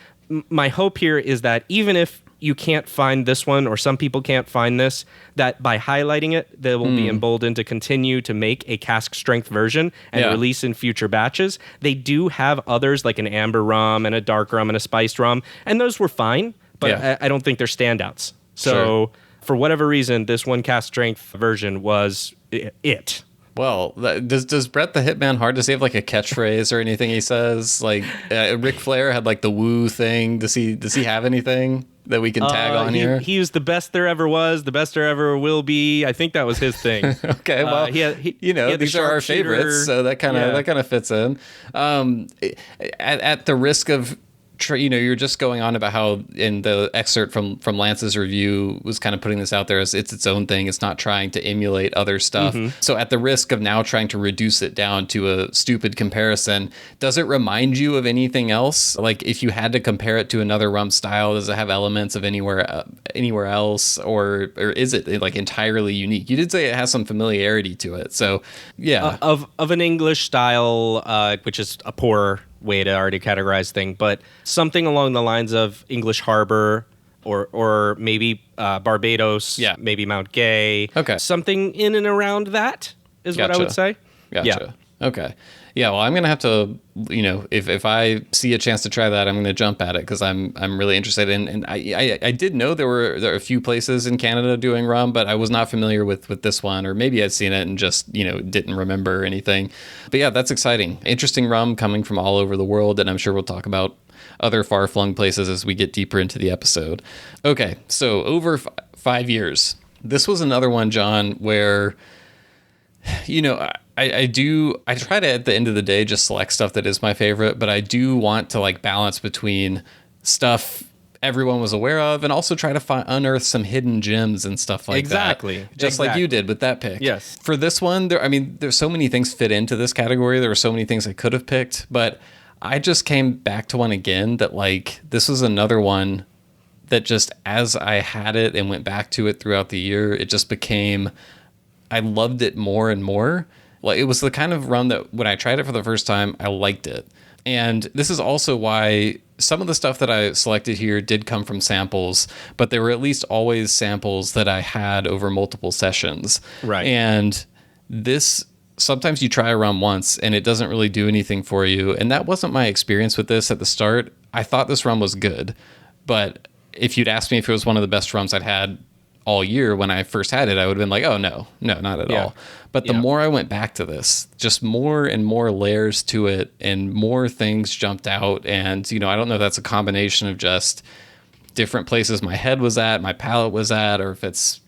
my hope here is that even if you can't find this one, or some people can't find this, that by highlighting it, they will be emboldened to continue to make a cask strength version and release in future batches. They do have others like an amber rum and a dark rum and a spiced rum, and those were fine, but I don't think they're standouts. So for whatever reason, this one cask strength version was it.
Well, does Bret the Hitman Hart, does he have like a catchphrase or anything he says? Like Ric Flair had like the woo thing. Does he have anything that we can tag on here?
He was the best there ever was, the best there ever will be. I think that was his thing.
Okay, well, these are our favorites, so that kind of fits in. At the risk of you're just going on about how in the excerpt from Lance's review was kind of putting this out there as it's its own thing. It's not trying to emulate other stuff. So at the risk of now trying to reduce it down to a stupid comparison, does it remind you of anything else? Like if you had to compare it to another rum style, does it have elements of anywhere else, or is it like entirely unique? You did say it has some familiarity to it. So yeah.
Of an English style, which is a poor way to already categorize thing, but something along the lines of English Harbor or maybe Barbados, maybe Mount Gay.
Okay.
Something in and around that is what I would say.
Gotcha. Okay. Yeah, well, I'm gonna have to, if I see a chance to try that, I'm gonna jump at it because I'm really interested in. And I did know there are a few places in Canada doing rum, but I was not familiar with this one, or maybe I'd seen it and just didn't remember anything. But yeah, that's exciting. Interesting rum coming from all over the world, and I'm sure we'll talk about other far-flung places as we get deeper into the episode. Okay, so over 5 years, this was another one, John, where I try to, at the end of the day, just select stuff that is my favorite, but I do want to like balance between stuff everyone was aware of and also try to unearth some hidden gems and stuff like that. Just like you did with that pick.
Yes.
For this one, there's so many things fit into this category. There were so many things I could have picked, but I just came back to one again that like, this was another one that just, as I had it and went back to it throughout the year, it just became, I loved it more and more. Like, it was the kind of rum that when I tried it for the first time, I liked it. And this is also why some of the stuff that I selected here did come from samples, but they were at least always samples that I had over multiple sessions.
Right.
And this, sometimes you try a rum once and it doesn't really do anything for you. And that wasn't my experience with this at the start. I thought this rum was good, but if you'd asked me if it was one of the best rums I'd had all year when I first had it, I would have been like, oh, no, not at all. But the more I went back to this, just more and more layers to it and more things jumped out. And, I don't know if that's a combination of just different places my head was at, my palate was at, or if it's,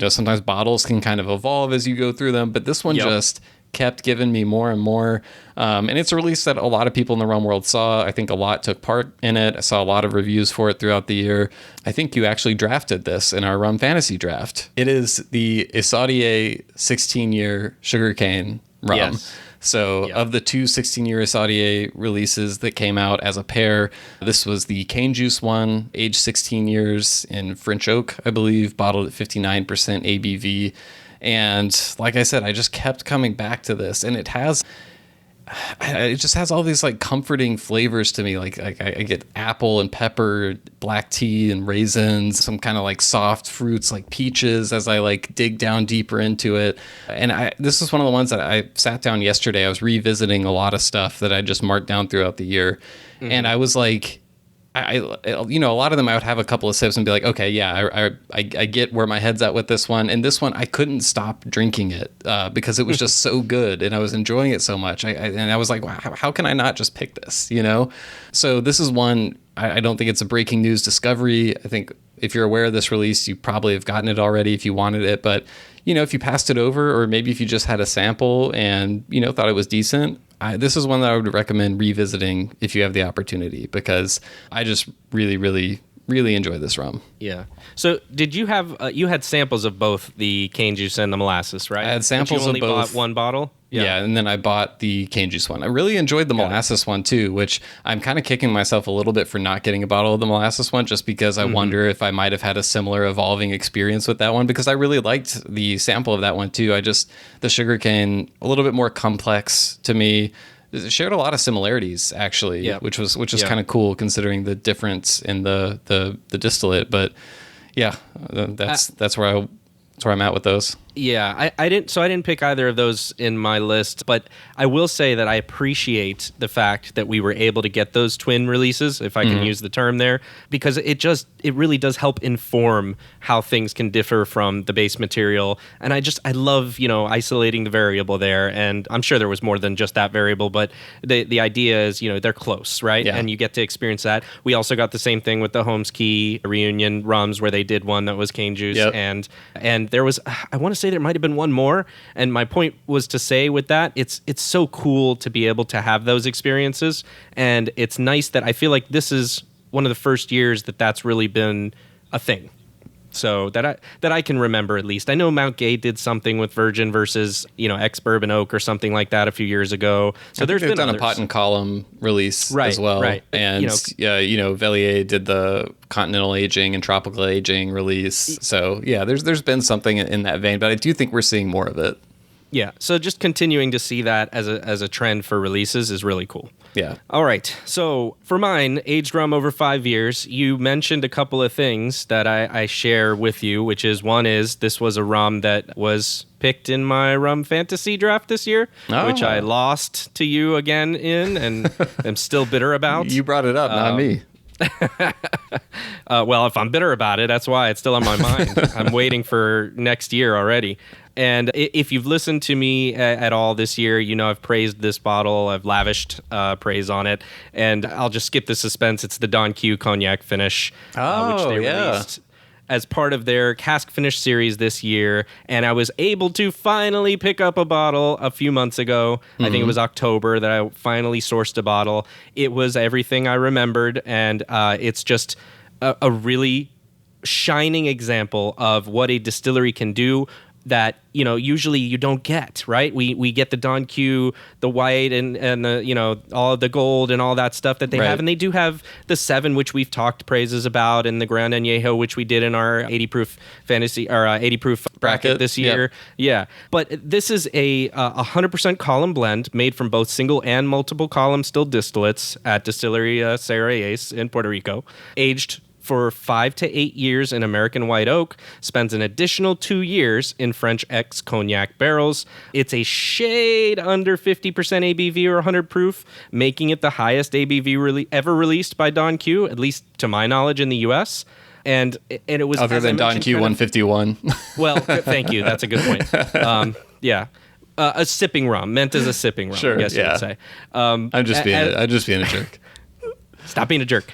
sometimes bottles can kind of evolve as you go through them. But this one just kept giving me more and more. And it's a release that a lot of people in the rum world saw. I think a lot took part in it. I saw a lot of reviews for it throughout the year. I think you actually drafted this in our rum fantasy draft. It is the Isaudier 16-year sugarcane rum.
Yes.
So of the two 16-year Isaudier releases that came out as a pair, this was the cane juice one, aged 16 years in French oak, I believe, bottled at 59% ABV. And like I said, I just kept coming back to this, and it just has all these like comforting flavors to me. Like I get apple and pepper, black tea and raisins, some kind of like soft fruits like peaches as I like dig down deeper into it. And this is one of the ones that I sat down yesterday. I was revisiting a lot of stuff that I just marked down throughout the year. Mm-hmm. And I was like, a lot of them I would have a couple of sips and be like, okay, yeah, I get where my head's at with this one. And this one, I couldn't stop drinking it because it was just so good and I was enjoying it so much. And I was like, wow, how can I not just pick this, So this is one, I don't think it's a breaking news discovery. I think if you're aware of this release, you probably have gotten it already if you wanted it. But, if you passed it over, or maybe if you just had a sample and, thought it was decent, this is one that I would recommend revisiting if you have the opportunity, because I just really, really, really enjoy this rum.
Yeah. So did you have, you had samples of both the cane juice and the molasses, right?
I had samples
of both. You only bought one bottle?
Yeah, and then I bought the cane juice one. I really enjoyed the molasses one too, which I'm kind of kicking myself a little bit for not getting a bottle of the molasses one, just because I wonder if I might have had a similar evolving experience with that one, because I really liked the sample of that one too. The sugarcane, a little bit more complex to me. It shared a lot of similarities actually, which was kind of cool considering the difference in the distillate. But yeah, that's where I'm at with those.
Yeah, I didn't pick either of those in my list, but I will say that I appreciate the fact that we were able to get those twin releases, if I can use the term there, because it really does help inform how things can differ from the base material. And I love, isolating the variable there. And I'm sure there was more than just that variable, but the idea is, they're close, right? Yeah. And you get to experience that. We also got the same thing with the Holmes Key Reunion Rums, where they did one that was cane juice. Yep. And there was, I want to say there might have been one more. And my point was to say with that, it's so cool to be able to have those experiences. And it's nice that I feel like this is one of the first years that's really been a thing. So that I can remember, at least. I know Mount Gay did something with Virgin versus, ex-bourbon oak or something like that a few years ago. So there's been done
a pot and column release as well.
Right.
And, Vellier did the continental aging and tropical aging release. So, yeah, there's been something in that vein, but I do think we're seeing more of it.
Yeah, so just continuing to see that as a trend for releases is really cool.
Yeah.
All right, so for mine, aged rum over 5 years, you mentioned a couple of things that I share with you, which is one is this was a rum that was picked in my rum fantasy draft this year, which I lost to you again in and am still bitter about.
You brought it up, not me.
Well, if I'm bitter about it, that's why it's still on my mind. I'm waiting for next year already. And if you've listened to me at all this year, you know I've praised this bottle. I've lavished praise on it. And I'll just skip the suspense. It's the Don Q Cognac finish, which they released as part of their cask finish series this year. And I was able to finally pick up a bottle a few months ago. I think it was October that I finally sourced a bottle. It was everything I remembered. And it's just a really shining example of what a distillery can do that, you know, usually you don't get, right? We get the Don Q, the white and the, you know, all of the gold and all that stuff that they have. And they do have the 7, which we've talked praises about, and the Grand Añejo, which we did in our 80 proof fantasy or 80 proof bracket this year. Yep. Yeah. But this is a 100% column blend made from both single and multiple column still distillates at Distillery Sierra Reyes in Puerto Rico, aged for 5 to 8 years in American white oak, spends an additional 2 years in French X cognac barrels. It's a shade under 50% ABV or 100 proof, making it the highest ABV ever released by Don Q, at least to my knowledge in the U.S. And it was
other than Don Q 151.
Well, thank you. That's a good point. Yeah. A sipping rum, meant as a sipping rum.
Sure,
I guess you would say.
I'm just being a jerk.
Stop being a jerk.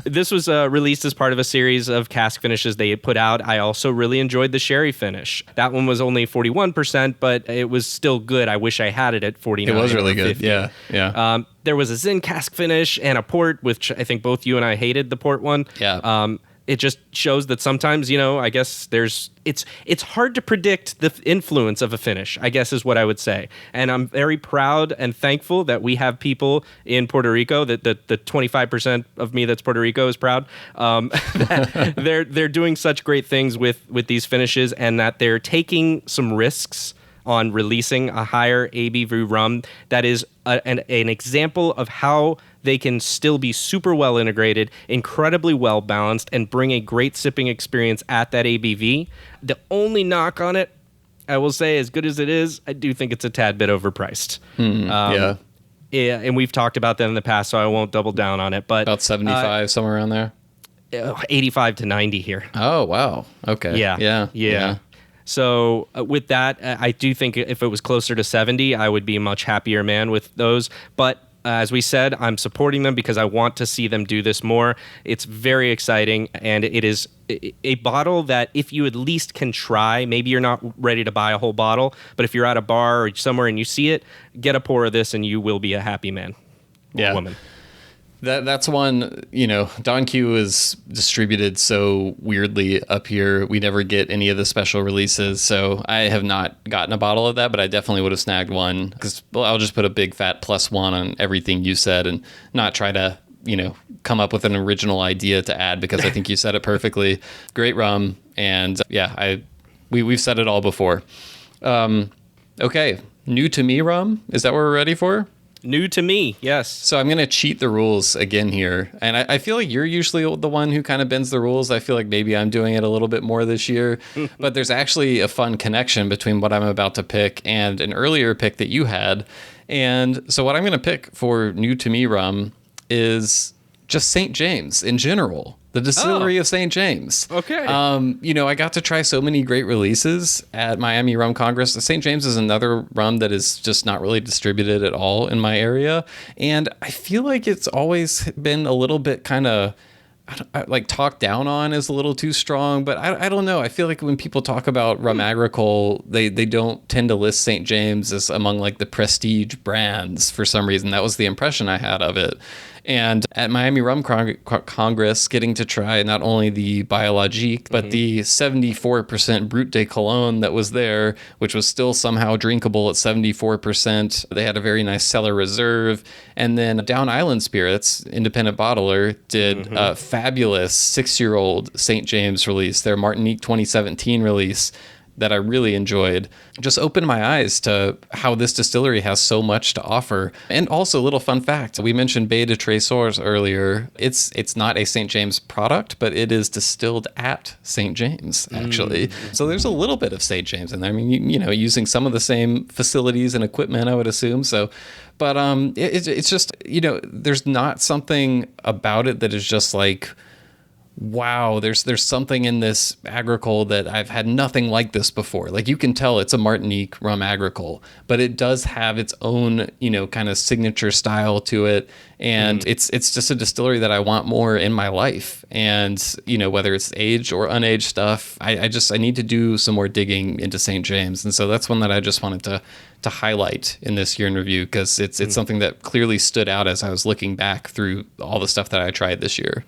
This was released as part of a series of cask finishes they had put out. I also really enjoyed the sherry finish. That one was only 41%, but it was still good. I wish I had it at 49.
It was really good.
50.
Yeah.
There was a Zin cask finish and a port, which I think both you and I hated the port one.
Yeah.
It just shows that sometimes, you know, I guess it's hard to predict the influence of a finish, I guess is what I would say. And I'm very proud and thankful that we have people in Puerto Rico, that the 25% of me that's Puerto Rico is proud, that they're doing such great things with these finishes, and that they're taking some risks on releasing a higher ABV rum that is an example of how they can still be super well integrated, incredibly well balanced, and bring a great sipping experience at that ABV. The only knock on it, I will say, as good as it is, I do think it's a tad bit overpriced. Yeah, and we've talked about that in the past, so I won't double down on it. But
about 75, somewhere around there.
85 to 90 here.
Oh wow. Okay.
Yeah. So with that, I do think if it was closer to 70, I would be a much happier man with those. But as we said, I'm supporting them because I want to see them do this more. It's very exciting, and it is a bottle that if you at least can try, maybe you're not ready to buy a whole bottle, but if you're at a bar or somewhere and you see it, get a pour of this and you will be a happy man or woman.
That's one, you know, Don Q is distributed so weirdly up here. We never get any of the special releases, so I have not gotten a bottle of that, but I definitely would have snagged one, because I'll just put a big fat +1 on everything you said and not try to, you know, come up with an original idea to add, because I think you said it perfectly. Great rum, and we've said it all before. Okay, new to me rum, is that what we're ready for?
New to me, yes.
So I'm going to cheat the rules again here. And I feel like you're usually the one who kind of bends the rules. I feel like maybe I'm doing it a little bit more this year. But there's actually a fun connection between what I'm about to pick and an earlier pick that you had. And so what I'm going to pick for new to me rum is just St. James in general. The Distillery of St. James.
Okay.
You know, I got to try so many great releases at Miami Rum Congress. St. James is another rum that is just not really distributed at all in my area. And I feel like it's always been a little bit kind of like talked down on is a little too strong, but I don't know. I feel like when people talk about rum agricole, they don't tend to list St. James as among like the prestige brands for some reason. That was the impression I had of it. And at Miami Rum Congress, getting to try not only the Biologique, but the 74% Brut de Cologne that was there, which was still somehow drinkable at 74%. They had a very nice cellar reserve. And then Down Island Spirits, independent bottler, did a fabulous 6-year-old St. James release, their Martinique 2017 release. that I really enjoyed. Just opened my eyes to how this distillery has so much to offer. And also, little fun fact, we mentioned Baie de Trésors earlier. It's not a St. James product, but it is distilled at St. James, actually. So there's a little bit of St. James in there. I mean, you know, using some of the same facilities and equipment, I would assume. So, but it's just, you know, there's not something about it that is just like, wow, there's something in this agricole that I've had nothing like this before. Like, you can tell it's a Martinique rum agricole, but it does have its own, you know, kind of signature style to it. And it's just a distillery that I want more in my life. And, you know, whether it's aged or unaged stuff, I need to do some more digging into St. James. And so that's one that I just wanted to highlight in this year in review, because it's something that clearly stood out as I was looking back through all the stuff that I tried this year.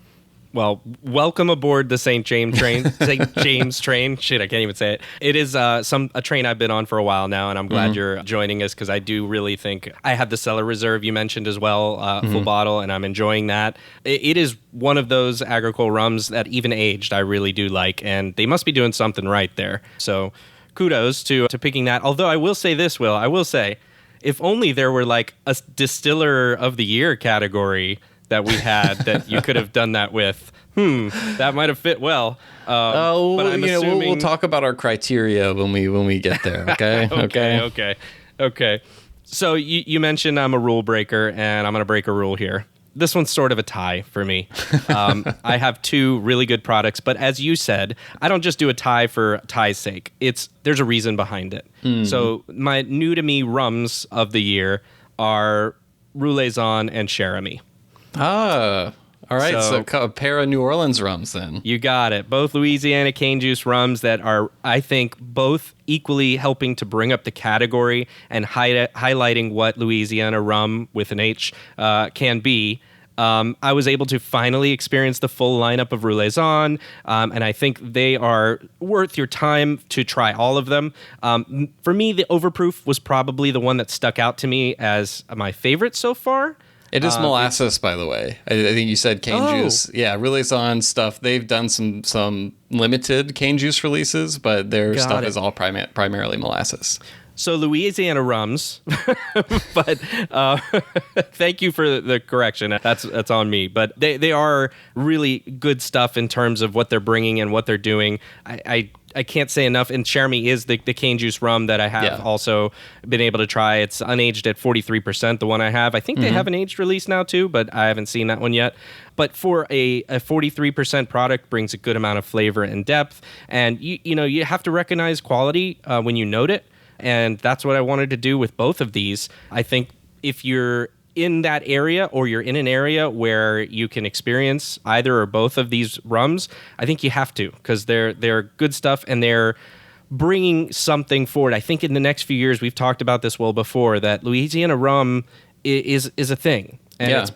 Well, welcome aboard the St. James train. St. James train. Shit, I can't even say it. It is a train I've been on for a while now, and I'm glad you're joining us, because I do really think I have the Cellar Reserve you mentioned as well, full bottle, and I'm enjoying that. It is one of those agricole rums that even aged I really do like, and they must be doing something right there. So kudos to picking that. Although I will say this, Will, I will say, if only there were like a Distiller of the Year category that we had that you could have done that with. That might have fit well.
But I'm assuming we'll talk about our criteria when we get there. Okay.
Okay. So you mentioned I'm a rule breaker, and I'm going to break a rule here. This one's sort of a tie for me. I have two really good products, but as you said, I don't just do a tie for tie's sake. There's a reason behind it. So my new to me rums of the year are Roulaison and Cherami.
Ah, all right. So a pair of New Orleans rums then.
You got it. Both Louisiana cane juice rums that are, I think, both equally helping to bring up the category and highlighting what Louisiana rum with an H can be. I was able to finally experience the full lineup of Roulaison, and I think they are worth your time to try all of them. For me, the Overproof was probably the one that stuck out to me as my favorite so far.
It is molasses, by the way. I think you said cane juice. Yeah, Roulaison stuff. They've done some limited cane juice releases, but their stuff is all primarily molasses.
So Louisiana rums, but thank you for the correction. That's on me. But they are really good stuff in terms of what they're bringing and what they're doing. I can't say enough. And Cherami is the cane juice rum that I have also been able to try. It's unaged at 43%, the one I have. I think they have an aged release now too, but I haven't seen that one yet. But for a 43% product, brings a good amount of flavor and depth. And you have to recognize quality when you note it. And that's what I wanted to do with both of these. I think if you're in that area, or you're in an area where you can experience either or both of these rums, I think you have to, because they're good stuff and they're bringing something forward. I think in the next few years, we've talked about this well before, that Louisiana rum is a thing, and it's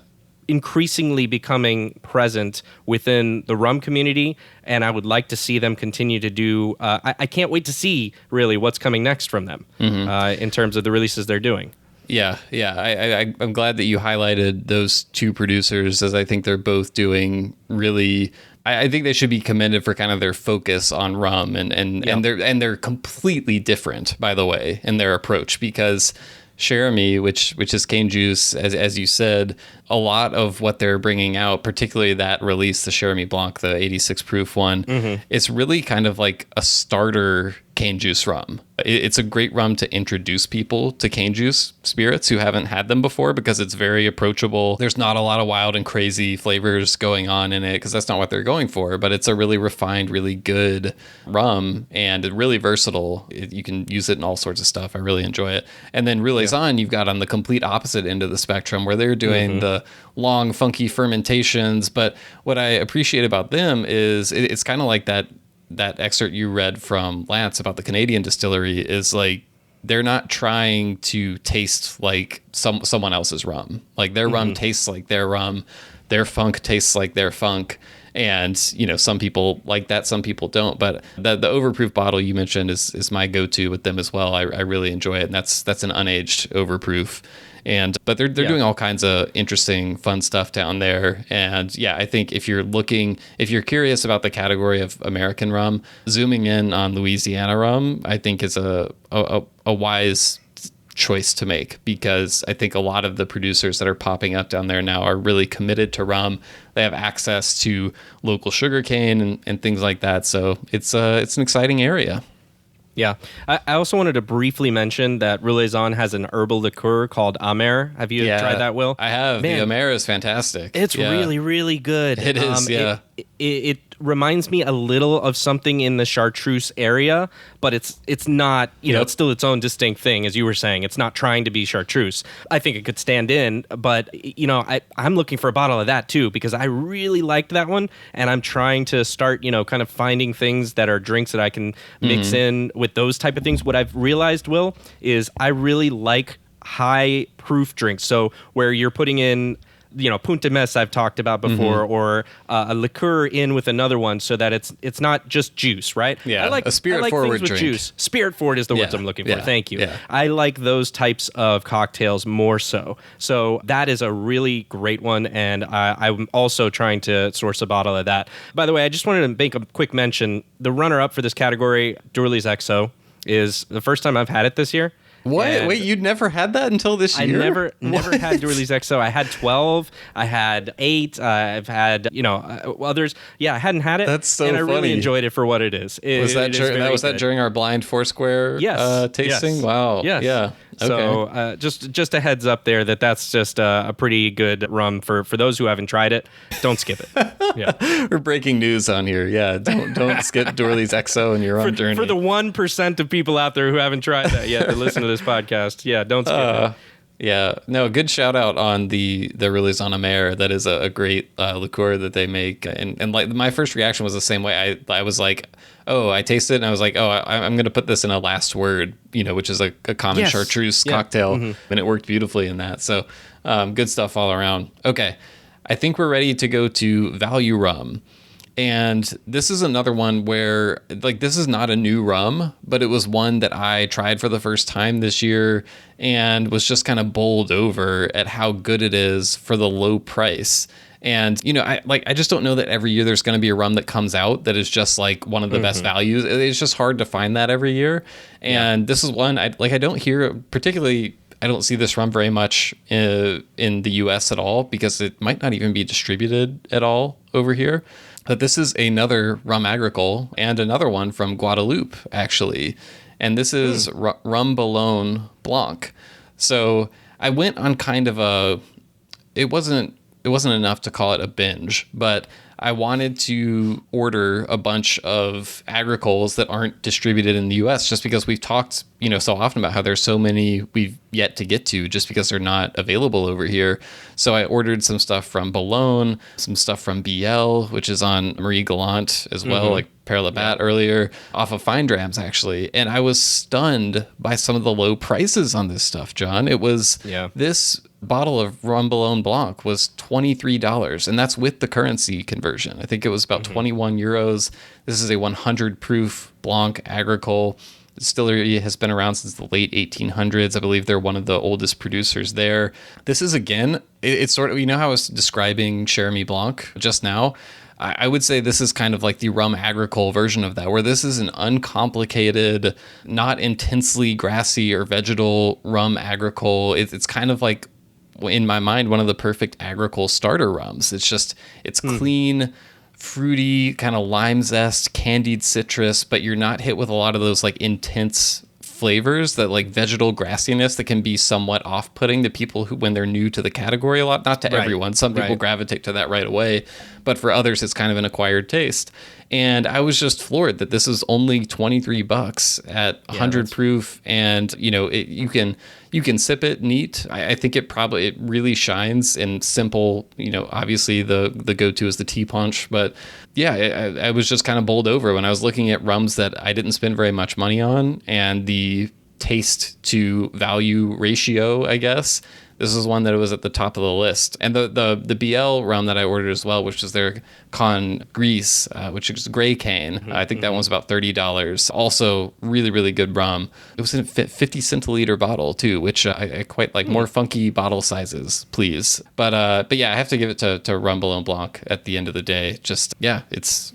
increasingly becoming present within the rum community, and I would like to see them continue to do. I can't wait to see really what's coming next from them in terms of the releases they're doing.
Yeah. I'm glad that you highlighted those two producers, as I think they're both doing really. I think they should be commended for kind of their focus on rum, and they're completely different, by the way, in their approach, because Cherami, which is cane juice, as you said, a lot of what they're bringing out, particularly that release, the Cherami Blanc, the 86 proof one, it's really kind of like a starter cane juice rum. It's a great rum to introduce people to cane juice spirits who haven't had them before, because it's very approachable. There's not a lot of wild and crazy flavors going on in it, because that's not what they're going for, but it's a really refined, really good rum, and really versatile. You can use it in all sorts of stuff. I really enjoy it. And then Roulaison, you've got on the complete opposite end of the spectrum, where they're doing the long, funky fermentations. But what I appreciate about them is it's kind of like that excerpt you read from Lance about the Canadian distillery, is like, they're not trying to taste like someone else's rum. Like, their rum tastes like their rum, their funk tastes like their funk. And, you know, some people like that, some people don't. But the overproof bottle you mentioned is my go-to with them as well. I really enjoy it. And that's an unaged overproof. But they're doing all kinds of interesting, fun stuff down there. And yeah, I think if you're curious about the category of American rum, zooming in on Louisiana rum, I think is a wise choice to make, because I think a lot of the producers that are popping up down there now are really committed to rum. They have access to local sugarcane and things like that. So it's an exciting area.
Yeah. I also wanted to briefly mention that Rouleaison has an herbal liqueur called Amer. Have you tried that, Will?
I have. Man, the Amer is fantastic.
It's really, really good.
It is, yeah.
It reminds me a little of something in the chartreuse area, but it's not, it's still its own distinct thing, as you were saying. It's not trying to be chartreuse. I think it could stand in, but, I'm looking for a bottle of that, too, because I really liked that one, and I'm trying to start, kind of finding things that are drinks that I can mix in with those type of things. What I've realized, Will, is I really like high proof drinks. So where you're putting in, Punta Mess I've talked about before, or a liqueur in with another one, so that it's not just juice, right?
Yeah,
I like
a spirit forward
things with
drink.
Juice. Spirit forward is the words I'm looking for. Thank you.
Yeah.
I like those types of cocktails more so. So that is a really great one, and I'm also trying to source a bottle of that. By the way, I just wanted to make a quick mention. The runner-up for this category, Durley's XO, is the first time I've had it this year.
What? And wait, you'd never had that until this year?
I never had Durley's XO. I had 12. I had 8. I've had, others. Yeah, I hadn't had it.
That's so
funny. And I really
funny.
enjoyed it for what it is.
Was that during our blind Foursquare tasting?
Yes.
Wow.
Yes.
Yeah. Okay.
So just a heads up there that's just a pretty good rum for those who haven't tried it. Don't skip it. Yeah.
We're breaking news on here. Yeah. Don't skip Durley's XO in your rum journey.
For the 1% of people out there who haven't tried that yet to listen to this podcast, don't skip it.
Yeah, no, good shout out on the Rouleaison Amer. That is a great liqueur that they make. And like my first reaction was the same way. I was like, oh, I tasted it and I was like, oh, I'm going to put this in a last word, which is a common chartreuse cocktail. And it worked beautifully in that. So good stuff all around. Okay, I think we're ready to go to value rum. And this is another one where, like, this is not a new rum, but it was one that I tried for the first time this year and was just kind of bowled over at how good it is for the low price. And, I just don't know that every year there's going to be a rum that comes out that is just like one of the best values. It's just hard to find that every year. And this is one I don't hear particularly. I don't see this rum very much in the US at all, because it might not even be distributed at all over here. But this is another rum agricole and another one from Guadeloupe, actually. And this is Rum Bouillon Blanc. So I went on kind of it wasn't enough to call it a binge, but I wanted to order a bunch of agricoles that aren't distributed in the US, just because we've talked, so often about how there's so many we've yet to get to just because they're not available over here. So I ordered some stuff from Boulogne, some stuff from BL, which is on Marie Gallant as well, like Père Labat earlier, off of Fine Drams actually. And I was stunned by some of the low prices on this stuff, John. It was this bottle of Rum Bouillon Blanc was $23, and that's with the currency conversion. I think it was about 21 euros. This is a 100 proof Blanc agricole. Distillery has been around since the late 1800s. I believe they're one of the oldest producers there. This is, again, it's sort of, how I was describing Cherami Blanc just now. I would say this is kind of like the rum agricole version of that, where this is an uncomplicated, not intensely grassy or vegetal rum agricole. It's kind of like, in my mind, one of the perfect agricole starter rums. It's clean, fruity, kind of lime zest, candied citrus, but you're not hit with a lot of those like intense flavors, that like vegetal grassiness that can be somewhat off-putting to people who, when they're new to the category a lot. Not to everyone. Some people gravitate to that right away, but for others, it's kind of an acquired taste. And I was just floored that this is only $23 at 100 proof, and you can sip it neat. I think it really shines in simple. Obviously the go-to is the tea punch, but yeah, I was just kind of bowled over when I was looking at rums that I didn't spend very much money on, and the taste to value ratio, I guess. This is one that was at the top of the list. And the BL rum that I ordered as well, which is their Con Gris, which is gray cane. I think that one was about $30. Also really, really good rum. It was in a 50 centiliter bottle too, which I quite like. More funky bottle sizes, please. But yeah, I have to give it to Rum Bouillon Blanc at the end of the day. Just, yeah, it's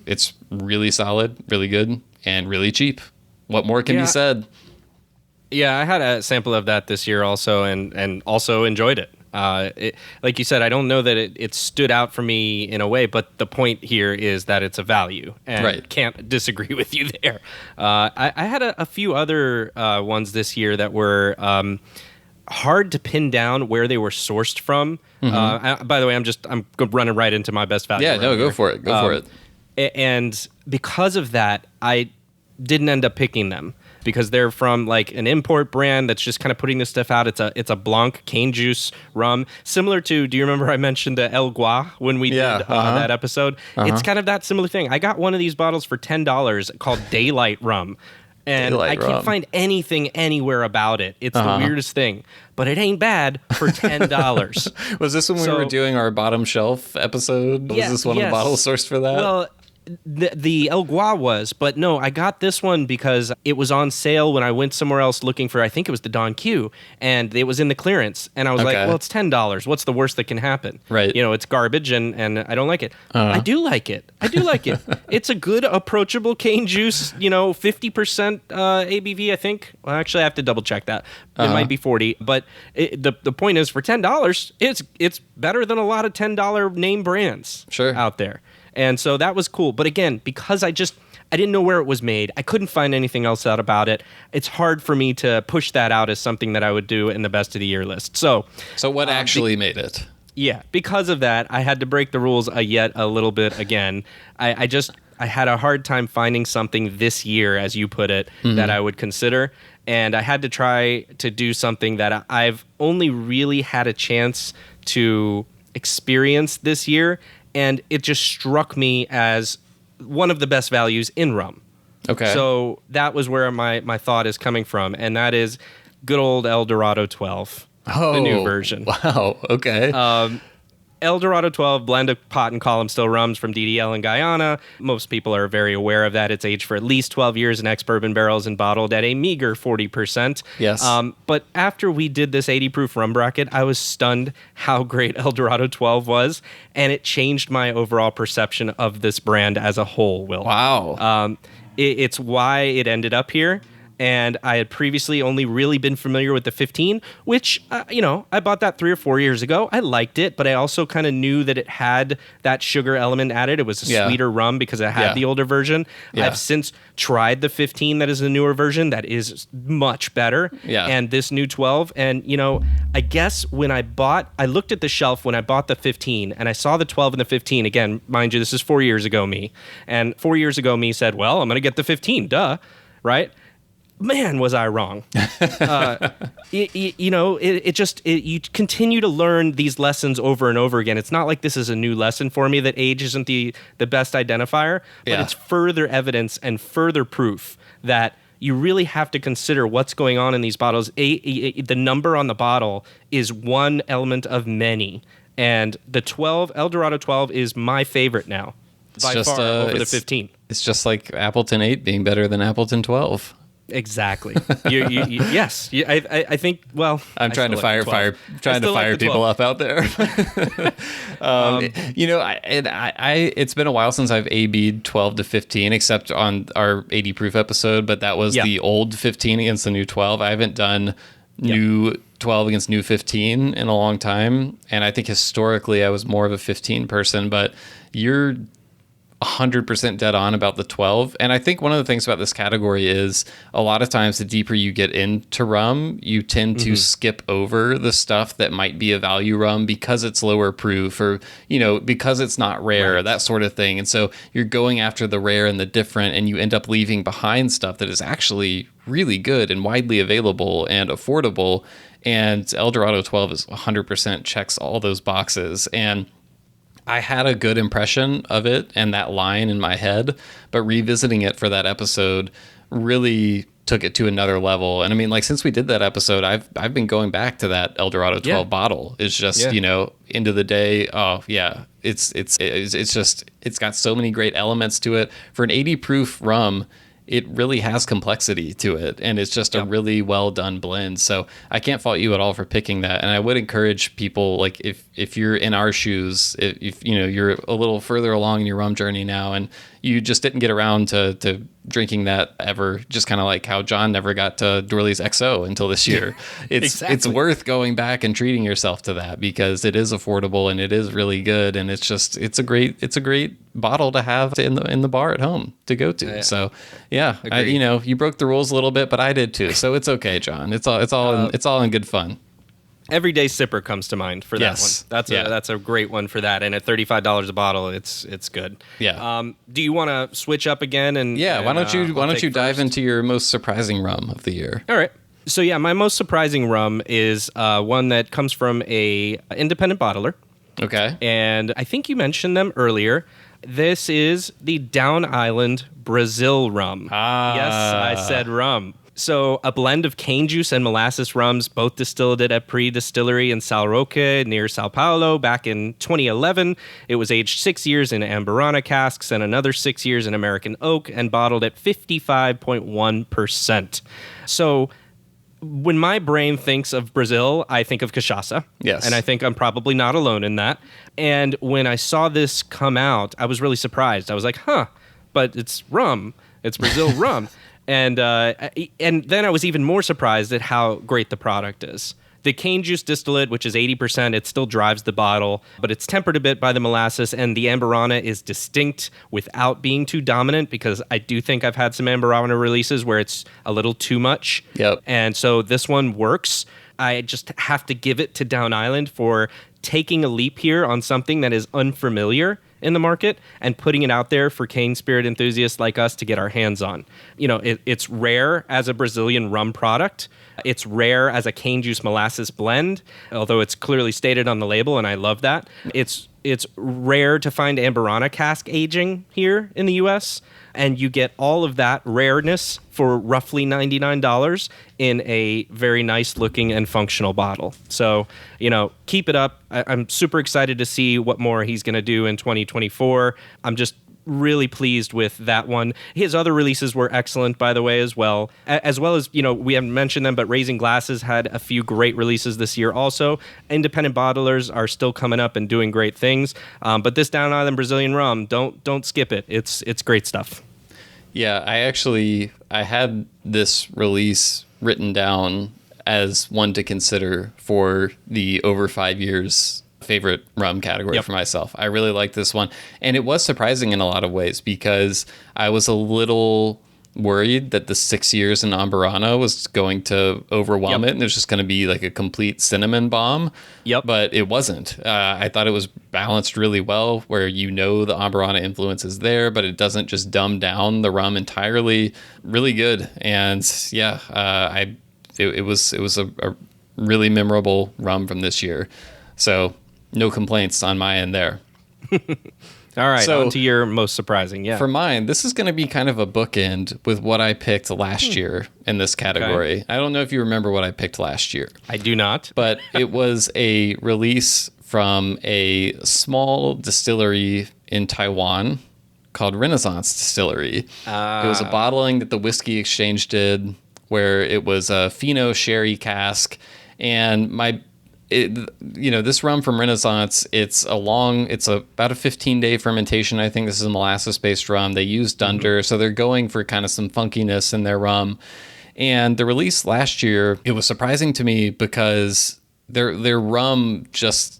really solid, really good, and really cheap. What more can be said?
Yeah, I had a sample of that this year also, and also enjoyed it. Like you said, I don't know that it stood out for me in a way, but the point here is that it's a value, and can't disagree with you there. I had a few other ones this year that were hard to pin down where they were sourced from. By the way, I'm running right into my best value.
Yeah, no, go for it. Go for it.
And because of that, I didn't end up picking them, because they're from like an import brand that's just kind of putting this stuff out. It's a Blanc cane juice rum, similar to, do you remember I mentioned the El Gua when we did that episode? It's kind of that similar thing. I got one of these bottles for $10 called Daylight Rum. And I can't find anything anywhere about it. It's the weirdest thing. But it ain't bad for $10.
Was this when we were doing our bottom shelf episode? Was this one of the bottles sourced for that?
Well, the El Gua was, but no, I got this one because it was on sale when I went somewhere else looking for, I think it was the Don Q, and it was in the clearance. And I was like, well, it's $10. What's the worst that can happen?
Right.
You know, it's garbage, and I don't like it. I do like it. It's a good, approachable cane juice, 50% ABV, I think. Well, actually, I have to double check that. It might be 40, but the point is, for $10, it's better than a lot of $10 name brands out there. And so that was cool. But again, because I didn't know where it was made, I couldn't find anything else out about it. It's hard for me to push that out as something that I would do in the best of the year list. So
what actually made it?
Yeah, because of that, I had to break the rules yet a little bit again. I had a hard time finding something this year, as you put it, that I would consider. And I had to try to do something that I've only really had a chance to experience this year. And it just struck me as one of the best values in rum.
Okay.
So that was where my thought is coming from. And that is good old El Dorado 12. The new version.
Wow. Okay.
El Dorado 12, blend of pot and column still rums from DDL in Guyana. Most people are very aware of that. It's aged for at least 12 years in ex-bourbon barrels and bottled at a meager 40%.
Yes.
But after we did this 80 proof rum bracket, I was stunned how great El Dorado 12 was, and it changed my overall perception of this brand as a whole, Will.
Wow.
It's why it ended up here. And I had previously only really been familiar with the 15, which, I bought that 3 or 4 years ago. I liked it, but I also kind of knew that it had that sugar element added. It was a sweeter rum because it had the older version. Yeah. I've since tried the 15 that is the newer version that is much better.
Yeah.
And this new 12. And, I guess I looked at the shelf when I bought the 15 and I saw the 12 and the 15. Again, mind you, this is 4 years ago me. And 4 years ago me said, well, I'm going to get the 15, duh, right? Man, was I wrong. You continue to learn these lessons over and over again. It's not like this is a new lesson for me that age isn't the best identifier, but it's further evidence and further proof that you really have to consider what's going on in these bottles. The number on the bottle is one element of many. And the 12, El Dorado 12, is my favorite now, by far, over the 15.
It's just like Appleton 8 being better than Appleton 12.
Exactly. Yes. I think. Well,
I'm trying to fire people up out there. It's been a while since I've AB'd 12 to 15, except on our 80 proof episode. But that was the old 15 against the new 12. I haven't done new 12 against new 15 in a long time, and I think historically I was more of a 15 person. But you're 100% dead on about the 12. And I think one of the things about this category is a lot of times the deeper you get into rum, you tend to skip over the stuff that might be a value rum because it's lower proof or, because it's not rare, that sort of thing. And so you're going after the rare and the different, and you end up leaving behind stuff that is actually really good and widely available and affordable. And El Dorado 12 is 100% checks all those boxes. And I had a good impression of it and that line in my head, but revisiting it for that episode really took it to another level. And I mean, like, since we did that episode, I've been going back to that El Dorado 12 bottle. It's just, you know, end of the day, oh yeah, it's just, it's got so many great elements to it. For an 80 proof rum, it really has complexity to it, and it's just a really well done blend. So I can't fault you at all for picking that. And I would encourage people, like, if you're in our shoes, if you know, you're a little further along in your rum journey now and you just didn't get around to drinking that ever, just kind of like how John never got to Dorley's XO until this year. It's worth going back and treating yourself to that, because it is affordable and it is really good, and it's a great bottle to have in the bar at home to go to. Yeah. So you know, you broke the rules a little bit, but I did too. So it's okay, John. It's all in good fun.
Everyday Sipper comes to mind for that one. That's a great one for that. And at $35 a bottle, it's good.
Yeah.
Do you want to switch up again?
Why don't you dive into your most surprising rum of the year?
All right. So yeah, my most surprising rum is one that comes from a independent bottler.
Okay.
And I think you mentioned them earlier. This is the Down Island Brazil rum. Yes, I said rum. So a blend of cane juice and molasses rums, both distilled at Distillery in Sal Roque near Sao Paulo back in 2011. It was aged 6 years in Amburana casks and another 6 years in American oak and bottled at 55.1%. So when my brain thinks of Brazil, I think of cachaça.
Yes.
And I think I'm probably not alone in that. And when I saw this come out, I was really surprised. I was like, but it's rum. It's Brazil rum. And then I was even more surprised at how great the product is. The cane juice distillate, which is 80%, it still drives the bottle, but it's tempered a bit by the molasses, and the Amburana is distinct without being too dominant, because I do think I've had some Amburana releases where it's a little too much.
Yep.
And so this one works. I just have to give it to Down Island for taking a leap here on something that is unfamiliar in the market and putting it out there for cane spirit enthusiasts like us to get our hands on. You know, it's rare as a Brazilian rum product. It's rare as a cane juice molasses blend, although it's clearly stated on the label, and I love that. It's rare to find Amburana cask aging here in the U.S., and you get all of that rareness for roughly $99 in a very nice looking and functional bottle. So, you know, keep it up. I'm super excited to see what more he's going to do in 2024. I'm just really pleased with that one. His other releases were excellent, by the way, as well as, you know, we haven't mentioned them, but Raising Glasses had a few great releases this year also. Independent bottlers are still coming up and doing great things. But this Down Island Brazilian rum, don't skip it. It's great stuff.
Yeah, I had this release written down as one to consider for the over 5 years favorite rum category for myself. I really like this one. And it was surprising in a lot of ways, because I was a little worried that the 6 years in Amburana was going to overwhelm it, and it was just going to be like a complete cinnamon bomb. But it wasn't. I thought it was balanced really well, where, you know, the Amburana influence is there, but it doesn't just dumb down the rum entirely. Really good. And it was a really memorable rum from this year. So no complaints on my end there.
All right, so, on to your most surprising. Yeah.
For mine, this is going to be kind of a bookend with what I picked last year in this category. Okay. I don't know if you remember what I picked last year.
I do not.
But it was a release from a small distillery in Taiwan called Renaissance Distillery. It was a bottling that the Whiskey Exchange did, where it was a Fino sherry cask. And this rum from Renaissance, it's about a 15-day fermentation. I think this is a molasses-based rum. They use dunder, so they're going for kind of some funkiness in their rum. And the release last year, it was surprising to me, because their rum just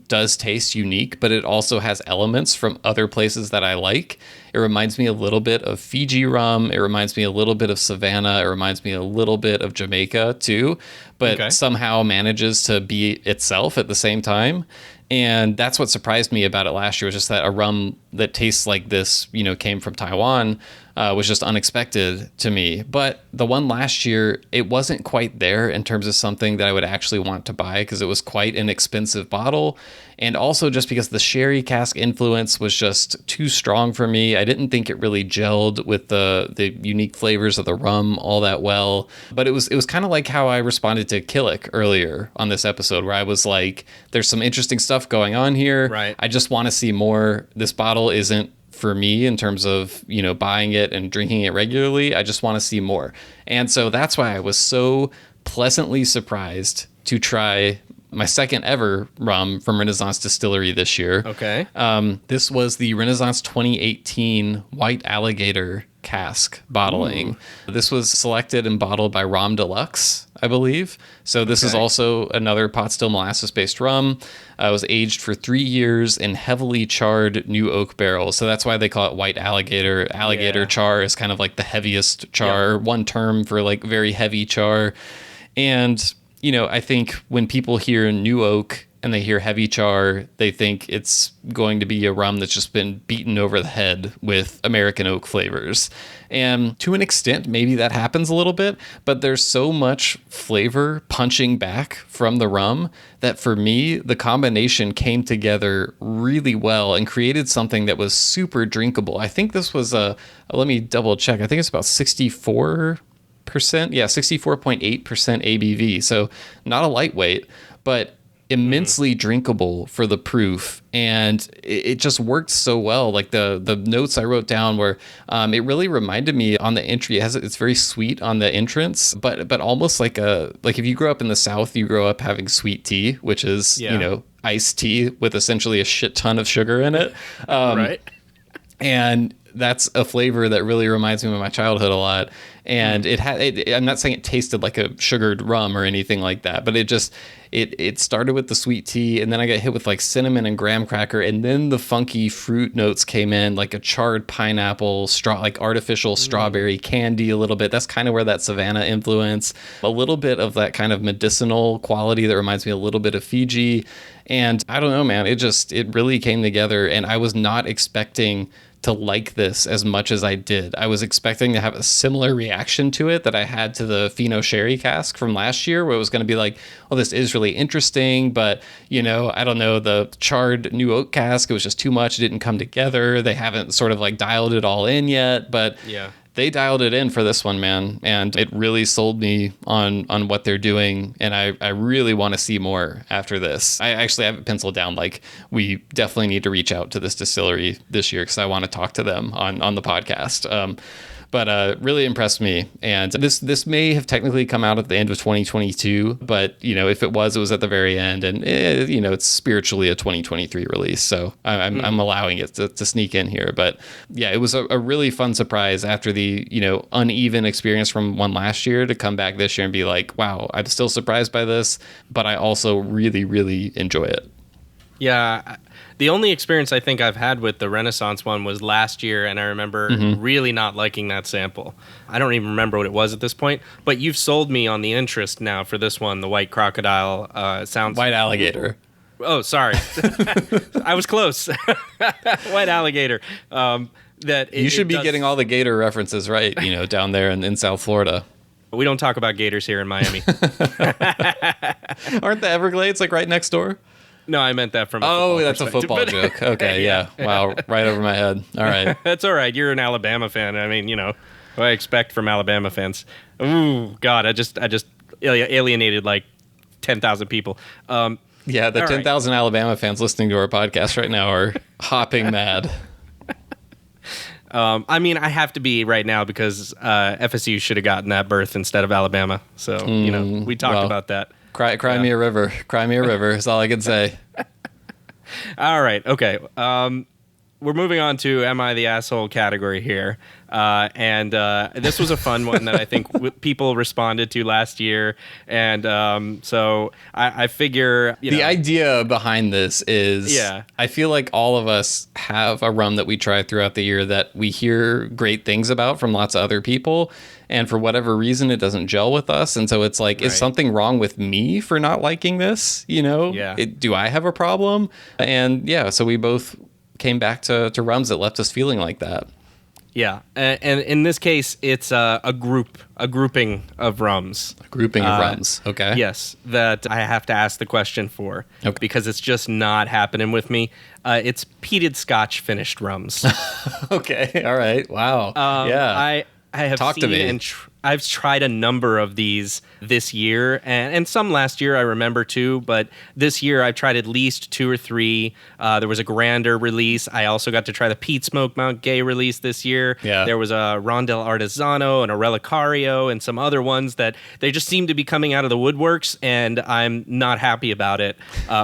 does taste unique, but it also has elements from other places that I like. It reminds me a little bit of Fiji rum. It reminds me a little bit of Savannah. It reminds me a little bit of Jamaica too, but somehow manages to be itself at the same time. And that's what surprised me about it last year, was just that a rum that tastes like this, you know, came from Taiwan. was just unexpected to me. But the one last year, it wasn't quite there in terms of something that I would actually want to buy because it was quite an expensive bottle. And also just because the sherry cask influence was just too strong for me. I didn't think it really gelled with the unique flavors of the rum all that well. But it was kind of like how I responded to Killick earlier on this episode, where I was like, there's some interesting stuff going on here.
Right.
I just want to see more. This bottle isn't for me in terms of, buying it and drinking it regularly. I just want to see more. And so that's why I was so pleasantly surprised to try my second ever rum from Renaissance Distillery this year.
Okay.
This was the Renaissance 2018 White Alligator cask bottling. Ooh. This was selected and bottled by Rum Deluxe, I believe. So this is also another pot still molasses based rum. It was aged for 3 years in heavily charred new oak barrels. So that's why they call it White Alligator. Alligator char is kind of like the heaviest char, one term for like very heavy char. And I think when people hear new oak and they hear heavy char, they think it's going to be a rum that's just been beaten over the head with American oak flavors. And to an extent, maybe that happens a little bit, but there's so much flavor punching back from the rum that for me, the combination came together really well and created something that was super drinkable. I think this was let me double check. I think it's about 64%. Yeah, 64.8% ABV. So not a lightweight, but immensely drinkable for the proof. And it just worked so well. Like the notes I wrote down were, it really reminded me on the entry. It's very sweet on the entrance, but almost like if you grow up in the South, you grow up having sweet tea, which is, iced tea with essentially a shit ton of sugar in it.
Right.
And that's a flavor that really reminds me of my childhood a lot. And I'm not saying it tasted like a sugared rum or anything like that, but it started with the sweet tea, and then I got hit with like cinnamon and graham cracker, and then the funky fruit notes came in, like a charred pineapple, like artificial strawberry candy a little bit. That's kind of where that Savannah influence, a little bit of that kind of medicinal quality that reminds me a little bit of Fiji. And I don't know, man, it really came together, and I was not expecting to like this as much as I did. I was expecting to have a similar reaction to it that I had to the Fino Sherry cask from last year, where it was going to be like, oh, this is really interesting, but, I don't know, the charred new oak cask, it was just too much. It didn't come together. They haven't sort of like dialed it all in yet, but they dialed it in for this one, man. And it really sold me on what they're doing. And I really want to see more after this. I actually have it penciled down. Like, we definitely need to reach out to this distillery this year because I want to talk to them on the podcast. But really impressed me. And this may have technically come out at the end of 2022, but if it was at the very end, and it's spiritually a 2023 release, so I'm allowing it to sneak in here. But yeah, it was a really fun surprise after the uneven experience from one last year to come back this year and be like, wow, I'm still surprised by this, but I also really, really enjoy it.
Yeah. The only experience I think I've had with the Renaissance one was last year, and I remember really not liking that sample. I don't even remember what it was at this point, but you've sold me on the interest now for this one, the White Crocodile. Sounds
White Alligator.
Oh, sorry. I was close. White Alligator.
You should be getting all the gator references right, down there in South Florida.
We don't talk about gators here in Miami.
Aren't the Everglades like right next door?
No, I meant that from
that's a football joke. Okay, yeah. Wow, right over my head. All right.
That's all right. You're an Alabama fan. I mean, what I expect from Alabama fans. Ooh, God, I just alienated like 10,000 people.
The 10,000 Alabama fans listening to our podcast right now are hopping mad.
I mean, I have to be right now because FSU should have gotten that berth instead of Alabama. So, we talked about that.
Cry me a river. Cry me a river is all I can say.
All right. Okay. We're moving on to Am I the Asshole category here. And this was a fun one that I think people responded to last year. And so I figure...
The idea behind this is... I feel like all of us have a rum that we try throughout the year that we hear great things about from lots of other people. And for whatever reason, it doesn't gel with us. And so it's like, is something wrong with me for not liking this? Do I have a problem? And so we both came back to rums that left us feeling like that.
Yeah, and in this case, it's a grouping of rums.
A grouping of rums. Okay.
Yes, that I have to ask the question for because it's just not happening with me. It's peated Scotch finished rums.
Okay. All right. Wow. Yeah.
I have
Talk to
seen
me.
and I've tried a number of these this year and some last year I remember too, but this year I've tried at least 2 or 3. There was a grander release. I also got to try the Peat Smoke Mount Gay release this year.
Yeah.
There was a Rondel Artisano and a Relicario and some other ones that they just seem to be coming out of the woodworks, and I'm not happy about it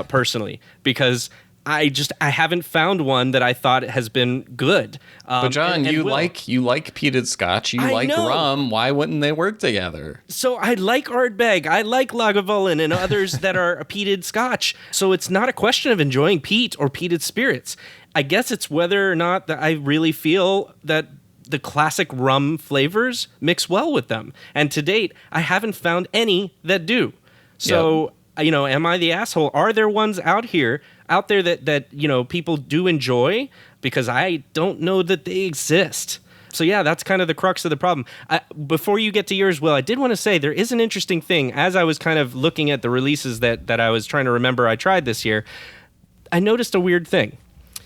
personally because I haven't found one that I thought has been good.
But John, you like peated Scotch, you like rum. Why wouldn't they work together?
So I like Ardbeg, I like Lagavulin and others that are a peated Scotch. So it's not a question of enjoying peat or peated spirits. I guess it's whether or not that I really feel that the classic rum flavors mix well with them. And to date, I haven't found any that do. So, am I the asshole? Are there ones out there that people do enjoy? Because I don't know that they exist. So yeah, that's kind of the crux of the problem. Before you get to yours, Will, I did want to say there is an interesting thing. As I was kind of looking at the releases that I was trying to remember I tried this year, I noticed a weird thing.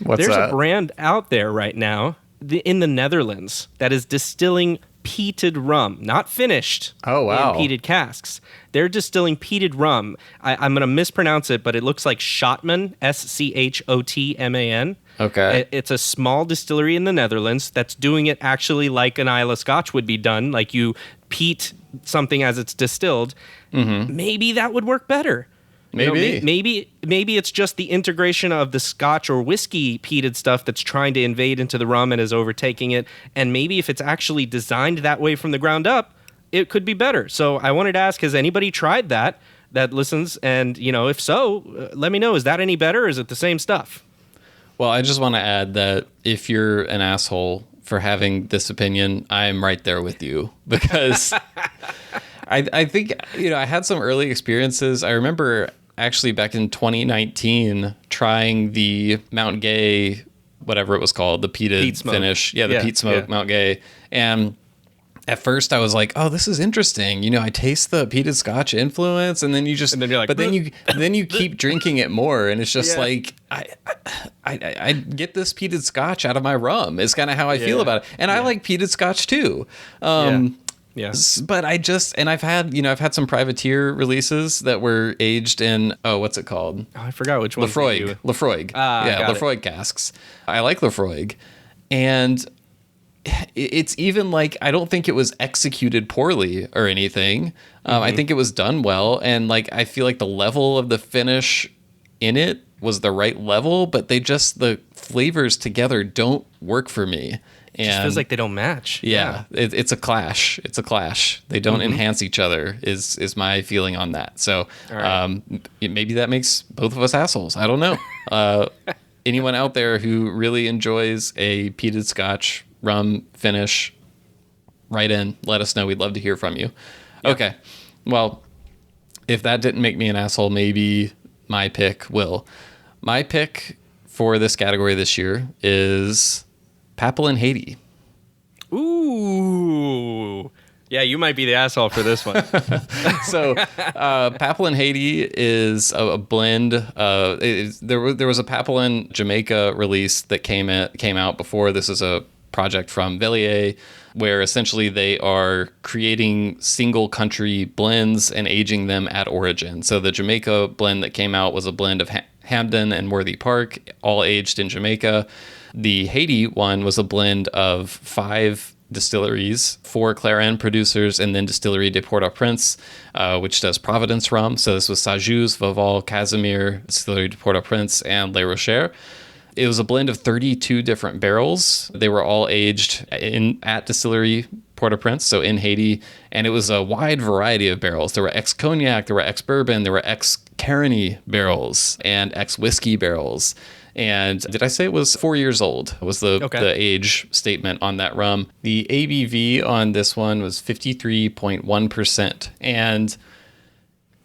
What's
There's
that?
a brand out there right now in the Netherlands that is distilling peated rum, not finished.
Oh, wow.
In peated casks. They're distilling peated rum. I'm going to mispronounce it, but it looks like Schotman, Schotman.
Okay.
It's a small distillery in the Netherlands that's doing it actually like an Islay Scotch would be done, like you peat something as it's distilled. Mm-hmm. Maybe that would work better.
Maybe.
Maybe it's just the integration of the Scotch or whiskey peated stuff that's trying to invade into the rum and is overtaking it. And maybe if it's actually designed that way from the ground up, it could be better. So I wanted to ask, has anybody tried that listens? And, if so, let me know. Is that any better or is it the same stuff?
Well, I just want to add that if you're an asshole for having this opinion, I'm right there with you because I think, I had some early experiences. I remember actually back in 2019 trying the Mount Gay, whatever it was called, the peated finish. Yeah, the peat smoke Mount Gay. And at first I was like, oh, this is interesting. I taste the peated Scotch influence, and then you just, and then you're like, but then you keep drinking it more, and it's just like, I get this peated Scotch out of my rum. It's kind of how I feel about it, and I like peated Scotch too.
Yes,
but I've had some privateer releases that were aged in what's it called?
Oh, I forgot which one.
Lafroig. Lafroig casks. I like Lafroig, and it's even like I don't think it was executed poorly or anything. I think it was done well, and like I feel like the level of the finish in it was the right level, but the flavors together don't work for me.
It just feels like they don't match.
Yeah. It's a clash. They don't enhance each other is my feeling on that. So maybe that makes both of us assholes. I don't know. Anyone out there who really enjoys a peated Scotch rum finish, write in. Let us know. We'd love to hear from you. Yeah. Okay. Well, if that didn't make me an asshole, maybe my pick will. My pick for this category this year is Papillon Haiti.
Ooh. Yeah, you might be the asshole for this one.
So, Papillon Haiti is a blend. There was a Papillon Jamaica release that came out before. This is a project from Vellier, where essentially they are creating single country blends and aging them at origin. So the Jamaica blend that came out was a blend of Hamden and Worthy Park, all aged in Jamaica. The Haiti one was a blend of 5 distilleries, 4 Clarin producers, and then Distillery de Port-au-Prince, which does Providence rum. So this was Sajus, Vaval, Casimir, Distillery de Port-au-Prince, and Le Rocher. It was a blend of 32 different barrels. They were all aged at Distillery Port-au-Prince, so in Haiti, and it was a wide variety of barrels. There were ex-cognac, there were ex-bourbon, there were ex-Carigny barrels, and ex-whiskey barrels. And did I say it was 4 years old? Was the age statement on that rum. The ABV on this one was 53.1%. And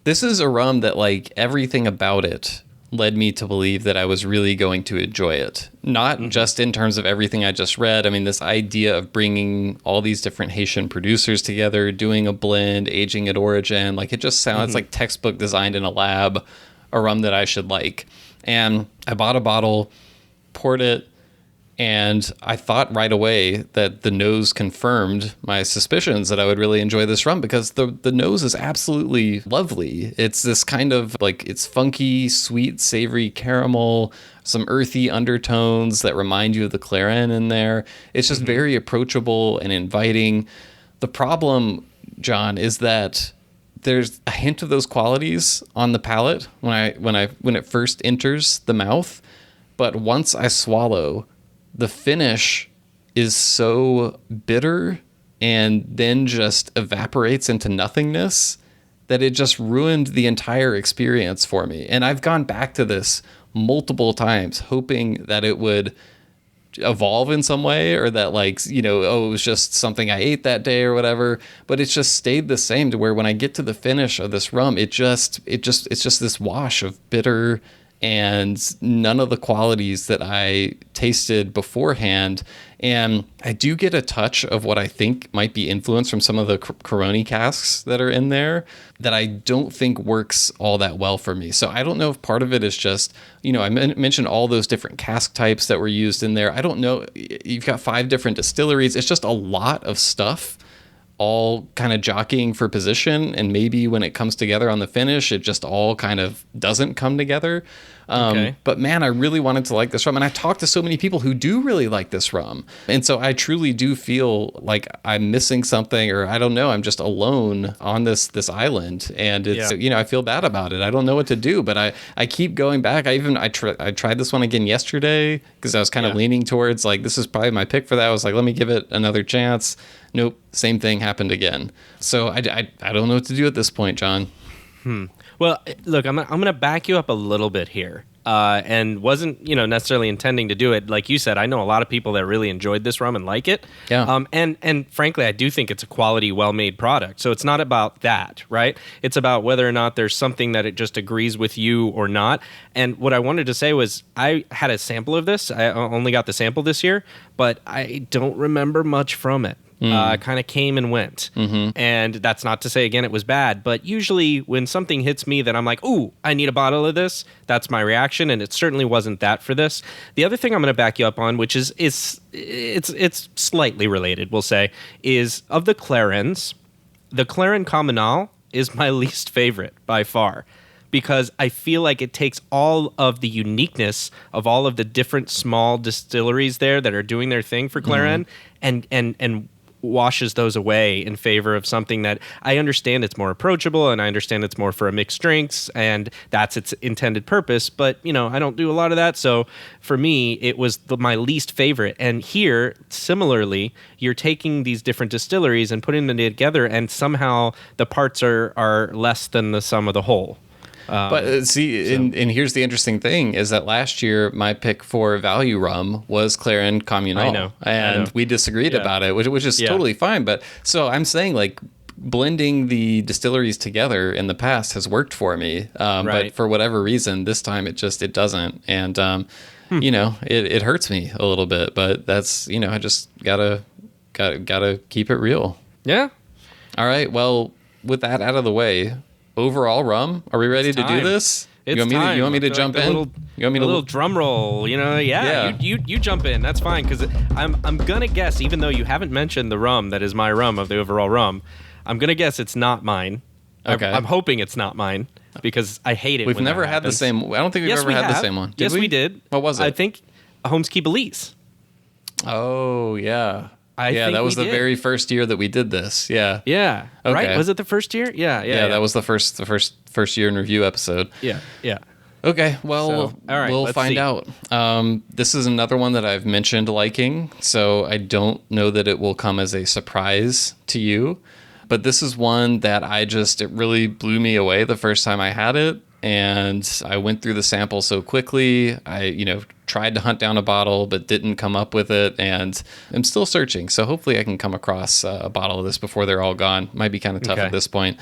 this is a rum that, like, everything about it led me to believe that I was really going to enjoy it. Not just in terms of everything I just read. I mean, this idea of bringing all these different Haitian producers together, doing a blend, aging at origin, like it just sounds like textbook designed in a lab, a rum that I should like. And I bought a bottle, poured it, and I thought right away that the nose confirmed my suspicions that I would really enjoy this rum, because the nose is absolutely lovely. It's this kind of like, it's funky, sweet, savory caramel, some earthy undertones that remind you of the Clairin in there. It's just very approachable and inviting. The problem, John, is that there's a hint of those qualities on the palate when it first enters the mouth, but once I swallow, the finish is so bitter and then just evaporates into nothingness that it just ruined the entire experience for me. And I've gone back to this multiple times, hoping that it would evolve in some way, or that, like, you know, oh, it was just something I ate that day or whatever. But it's just stayed the same, to where when I get to the finish of this rum, it's just this wash of bitter and none of the qualities that I tasted beforehand. And I do get a touch of what I think might be influence from some of the Coroni casks that are in there that I don't think works all that well for me. So I don't know if part of it is just, you know, I mentioned all those different cask types that were used in there. I don't know. You've got 5 different distilleries. It's just a lot of stuff, all kind of jockeying for position, and maybe when it comes together on the finish, it just all kind of doesn't come together. But man, I really wanted to like this rum, and I talked to so many people who do really like this rum, and so I truly do feel like I'm missing something, or I don't know, I'm just alone on this island, and it's you know, I feel bad about it. I don't know what to do, but I keep going back. I tried this one again yesterday because I was kind of leaning towards, like, this is probably my pick for that. I was like, let me give it another chance. Nope, same thing happened again. So I don't know what to do at this point, John.
Well, look, I'm gonna back you up a little bit here, and wasn't, you know, necessarily intending to do it. Like you said, I know a lot of people that really enjoyed this rum and like it.
Yeah.
And frankly, I do think it's a quality, well-made product. So it's not about that, right? It's about whether or not there's something that it just agrees with you or not. And what I wanted to say was, I had a sample of this. I only got the sample this year, but I don't remember much from it. Kind of came and went. And that's not to say, again, it was bad, but usually when something hits me that I'm like, ooh, I need a bottle of this, that's my reaction, and it certainly wasn't that for this. The other thing I'm going to back you up on, which is it's slightly related, we'll say, is of the Clairins, the Clairin Communal is my least favorite by far, because I feel like it takes all of the uniqueness of all of the different small distilleries there that are doing their thing for Clairin and washes those away in favor of something that I understand it's more approachable, and I understand it's more for a mixed drinks, and that's its intended purpose. But, you know, I don't do a lot of that. So for me, it was my least favorite. And here, similarly, you're taking these different distilleries and putting them together, and somehow the parts are less than the sum of the whole.
But see, and here's the interesting thing, is that last year my pick for value rum was Clairin Communal.
I know.
And we disagreed about it, which is totally fine. But so I'm saying, like, blending the distilleries together in the past has worked for me. But for whatever reason, this time it doesn't. And, you know, it hurts me a little bit, but that's, you know, I just gotta keep it real.
Yeah.
All right. Well, with that out of the way, overall rum, are we ready to do this?
It's
you want me to jump in?
You want me to little drum roll? You know, you jump in. That's fine, because I'm gonna guess, even though you haven't mentioned the rum that is my rum of the overall rum, I'm gonna guess it's not mine.
Okay.
I'm hoping it's not mine, because I hate it.
We've never had the same. I don't think we've ever had the same one.
Yes, we did.
What was it?
I think Holmes Key Belize.
Oh yeah. That was the very first year that we did this. Yeah.
Yeah.
Okay.
Right? Was it the first year? Yeah.
That was the first year in review episode.
Yeah.
Okay. Well,
all right,
we'll find out. This is another one that I've mentioned liking, so I don't know that it will come as a surprise to you. But this is one that it really blew me away the first time I had it. And I went through the sample so quickly. I, tried to hunt down a bottle, but didn't come up with it. And I'm still searching. So hopefully I can come across a bottle of this before they're all gone. Might be kind of tough at this point.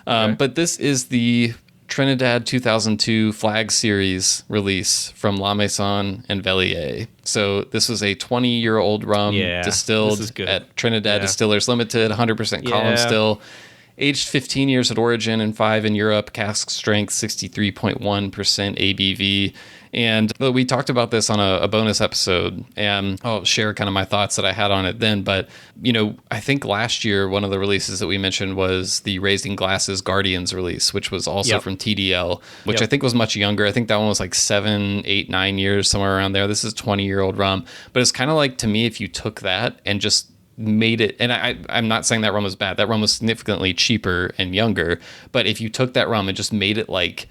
But this is the Trinidad 2002 Flag Series release from La Maison and Vellier. So this was a 20-year-old rum distilled at Trinidad Distillers Limited, 100% column still. Aged 15 years at origin and 5 in Europe, cask strength 63.1% ABV. And we talked about this on a bonus episode, and I'll share kind of my thoughts that I had on it then. But, I think last year, one of the releases that we mentioned was the Raising Glasses Guardians release, which was also from TDL, which I think was much younger. I think that one was like 7, 8, 9 years, somewhere around there. This is 20-year-old rum. But it's kind of like, to me, if you took that and just made it, and I'm not saying that rum was bad. That rum was significantly cheaper and younger. But if you took that rum and just made it like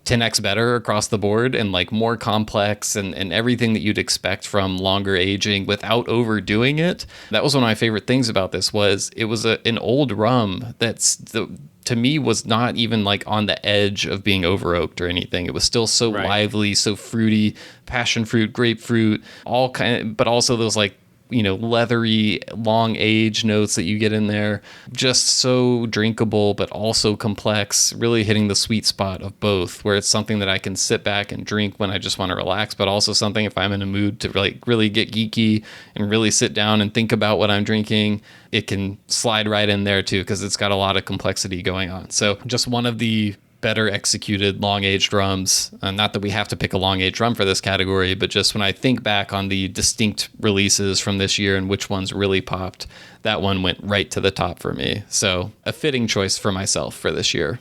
10x better across the board and like more complex and everything that you'd expect from longer aging without overdoing it, that was one of my favorite things about this. Was it was an old rum to me was not even like on the edge of being over oaked or anything. It was still so lively, so fruity, passion fruit, grapefruit, all kind, but also those like leathery, long age notes that you get in there. Just so drinkable, but also complex, really hitting the sweet spot of both, where it's something that I can sit back and drink when I just want to relax, but also something if I'm in a mood to like really get geeky and really sit down and think about what I'm drinking, it can slide right in there too, because it's got a lot of complexity going on. So just one of the better executed long-aged rums. Not that we have to pick a long-aged rum for this category, but just when I think back on the distinct releases from this year and which ones really popped, that one went right to the top for me. So a fitting choice for myself for this year.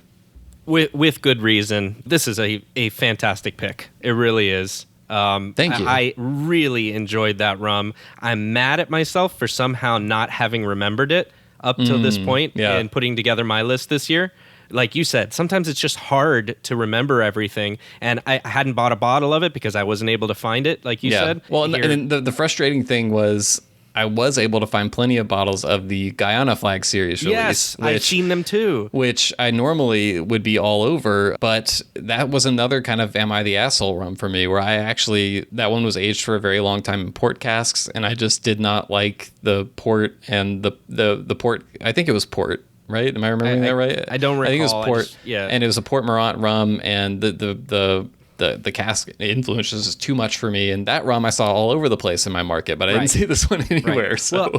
With good reason. This is a fantastic pick. It really is.
Thank you.
I really enjoyed that rum. I'm mad at myself for somehow not having remembered it up till this point and putting together my list this year. Like you said, sometimes it's just hard to remember everything. And I hadn't bought a bottle of it because I wasn't able to find it, like you said.
Well, and the frustrating thing was I was able to find plenty of bottles of the Guyana Flag Series release.
Yes, I've seen them too.
Which I normally would be all over, but that was another kind of Am I the Asshole rum for me, where that one was aged for a very long time in port casks, and I just did not like the port and the port, I think it was port. Right? Am I remembering that right?
I don't recall.
I think it was port. And it was a Port Morant rum, and the cask influences too much for me. And that rum I saw all over the place in my market, but I didn't see this one anywhere. Right. So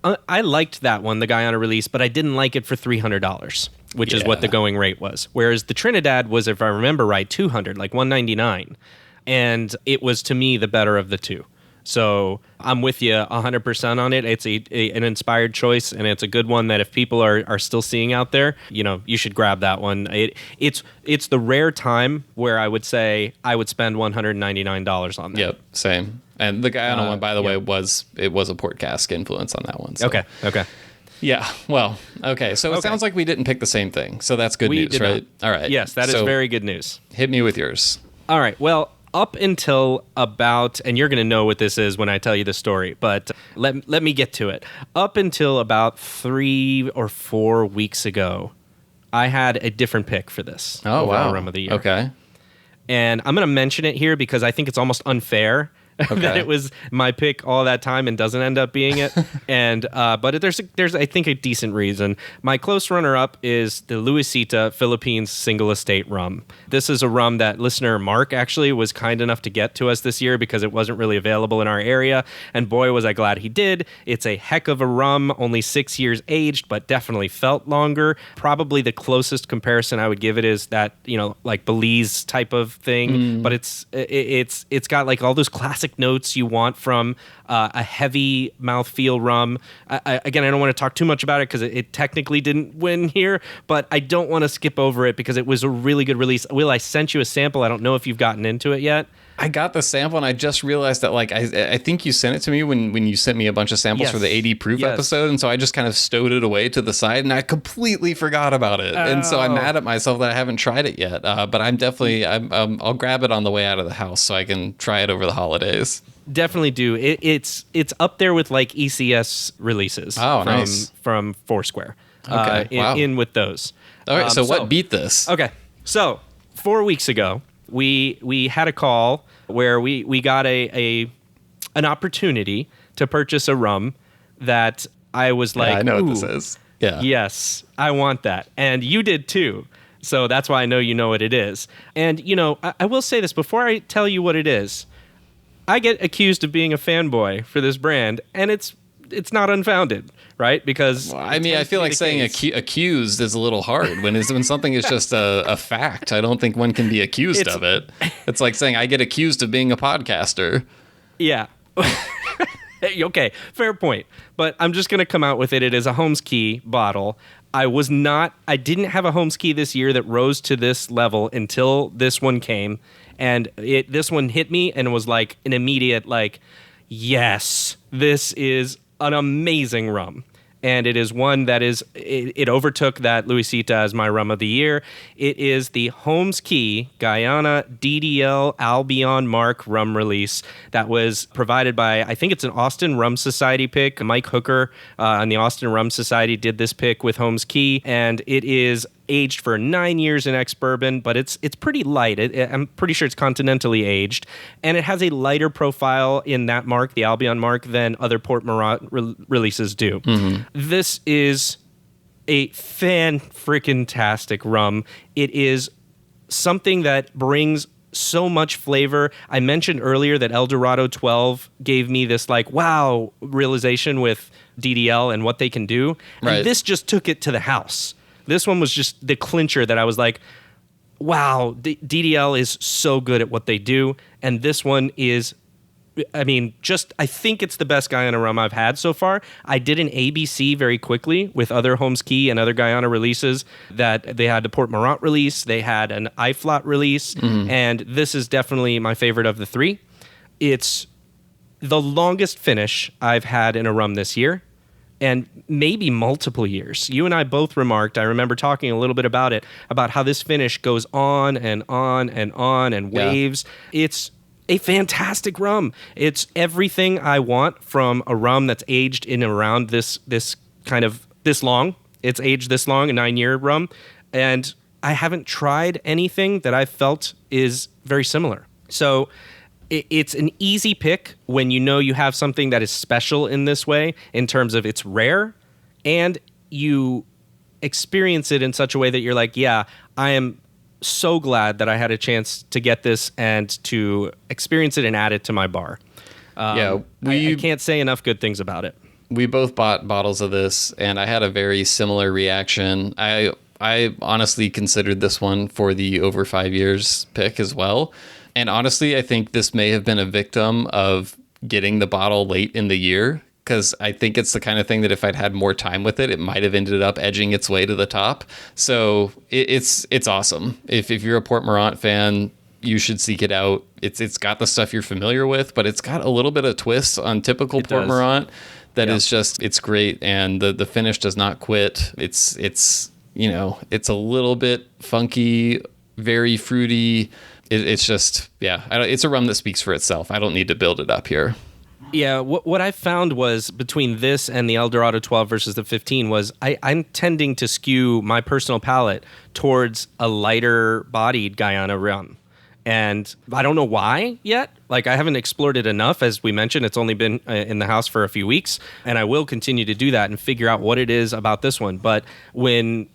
I liked that one, the Guyana release, but I didn't like it for $300, which is what the going rate was. Whereas the Trinidad was, if I remember right, $200, like $199, and it was to me the better of the two. So I'm with you 100% on it. It's an inspired choice, and it's a good one that if people are still seeing out there, you should grab that one. It's the rare time where I would say I would spend $199 on that.
Yep, same. And the Guyana one, by the way, was a port cask influence on that one. So.
Okay.
Yeah, well, okay. So it sounds like we didn't pick the same thing. So that's good news, right? All right.
Yes, that is very good news.
Hit me with yours.
All right, well, up until about, and you're going to know what this is when I tell you the story, but let me get to it. Up until about 3 or 4 weeks ago, I had a different pick for this.
Oh, wow.
Rum of the Year.
Okay.
And I'm going to mention it here because I think it's almost unfair that it was my pick all that time and doesn't end up being it. And but there's I think a decent reason. My close runner-up is the Luisita Philippines Single Estate rum. This is a rum that listener Mark actually was kind enough to get to us this year because it wasn't really available in our area. And boy, was I glad he did. It's a heck of a rum, only 6 years aged, but definitely felt longer. Probably the closest comparison I would give it is that, like Belize type of thing. But it's got like all those classic notes you want from a heavy mouthfeel rum. Again, I don't want to talk too much about it because it technically didn't win here, but I don't want to skip over it because it was a really good release. Will, I sent you a sample. I don't know if you've gotten into it yet.
I got the sample, and I just realized that, like, I think you sent it to me when you sent me a bunch of samples for the 80 proof episode, and so I just kind of stowed it away to the side, and I completely forgot about it, and so I'm mad at myself that I haven't tried it yet. But I'm definitely I'll grab it on the way out of the house so I can try it over the holidays.
Definitely do. It's up there with like ECS releases. From Foursquare.
Okay, wow.
In with those.
All right. So what beat this?
Okay, so 4 weeks ago. We had a call where we got an opportunity to purchase a rum that I was like,
I know what this is. Yeah.
Yes, I want that. And you did too. So that's why I know you know what it is. And, I will say this before I tell you what it is. I get accused of being a fanboy for this brand, and it's not unfounded, right? Because
well, I mean, I feel like saying accused is a little hard when something is just a fact. I don't think one can be accused of it. It's like saying I get accused of being a podcaster.
Yeah. Okay, fair point. But I'm just going to come out with it. It is a Holmes Key bottle. I didn't have a Holmes Key this year that rose to this level until this one came. And this one hit me and was like an immediate, like, yes, this is an amazing rum. And it is one that it overtook that Luisita as my rum of the year. It is the Holmes Key Guyana DDL Albion Mark rum release that was provided by, I think it's an Austin Rum Society pick. Mike Hooker on the Austin Rum Society did this pick with Holmes Key, and it is aged for 9 years in ex-bourbon, but it's pretty light. I'm pretty sure it's continentally aged, and it has a lighter profile in that mark, the Albion mark, than other Port Morant releases do. Mm-hmm. This is a fan-freaking-tastic rum. It is something that brings so much flavor. I mentioned earlier that El Dorado 12 gave me this like, wow, realization with DDL and what they can do. Right. And this just took it to the house. This one was just the clincher that I was like, wow, DDL is so good at what they do. And this one is, I think it's the best Guyana rum I've had so far. I did an ABC very quickly with other Holmes Key and other Guyana releases that they had the Port Morant release. They had an Iflot release. Mm-hmm. And this is definitely my favorite of the three. It's the longest finish I've had in a rum this year. And maybe multiple years. You and I both remarked, I remember talking a little bit about it, about how this finish goes on and on and on and waves. Yeah. It's a fantastic rum. It's everything I want from a rum that's aged in and around this long. It's aged this long, a 9-year rum. And I haven't tried anything that I felt is very similar. So it's an easy pick when you know you have something that is special in this way in terms of it's rare and you experience it in such a way that you're like, yeah, I am so glad that I had a chance to get this and to experience it and add it to my bar. I can't say enough good things about it.
We both bought bottles of this and I had a very similar reaction. I honestly considered this one for the over 5 years pick as well. And honestly, I think this may have been a victim of getting the bottle late in the year, because I think it's the kind of thing that if I'd had more time with it, it might have ended up edging its way to the top. So it's awesome. If you're a Port Morant fan, you should seek it out. It's got the stuff you're familiar with, but it's got a little bit of twist on typical Port Morant that is just, it's great. And the finish does not quit. It's a little bit funky, very fruity. It's just, it's a rum that speaks for itself. I don't need to build it up here.
Yeah, what I found was between this and the El Dorado 12 versus the 15 was I'm tending to skew my personal palate towards a lighter-bodied Guyana rum. And I don't know why yet. Like, I haven't explored it enough. As we mentioned, it's only been in the house for a few weeks. And I will continue to do that and figure out what it is about this one. But when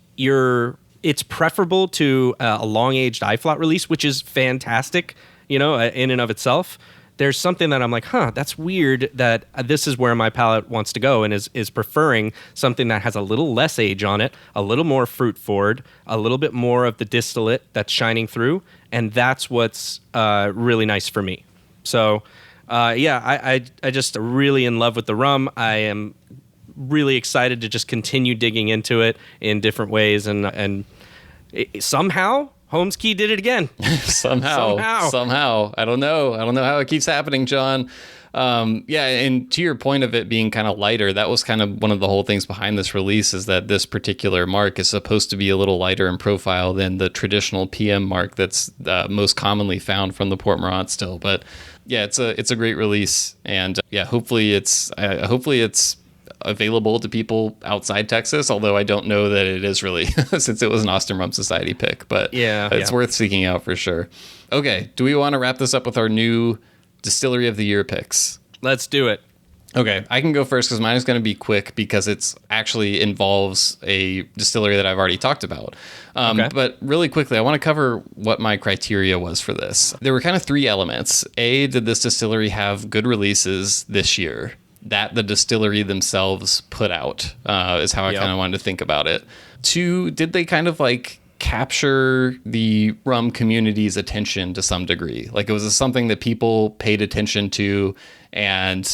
it's preferable to a long-aged Iflot release, which is fantastic, in and of itself. There's something that I'm like, that's weird that this is where my palate wants to go and is preferring something that has a little less age on it, a little more fruit forward, a little bit more of the distillate that's shining through, and that's what's really nice for me. So, I just really in love with the rum. I am really excited to just continue digging into it in different ways, and somehow Holmes Key did it again.
Somehow. I don't know how it keeps happening, John. And to your point of it being kind of lighter, that was kind of one of the whole things behind this release, is that this particular mark is supposed to be a little lighter in profile than the traditional PM mark that's most commonly found from the Port Morant still. But yeah, it's a great release, and hopefully it's available to people outside Texas, although I don't know that it is really since it was an Austin Rum Society pick, but it's worth seeking out for sure. Okay, do we want to wrap this up with our new Distillery of the Year picks?
Let's do it.
Okay, I can go first because mine is going to be quick because it's actually involves a distillery that I've already talked about.
Okay.
But really quickly, I want to cover what my criteria was for this. There were kind of three elements. A, did this distillery have good releases this year that the distillery themselves put out, is how I kind of wanted to think about it. Two, did they kind of like capture the rum community's attention to some degree? Like, it was something that people paid attention to and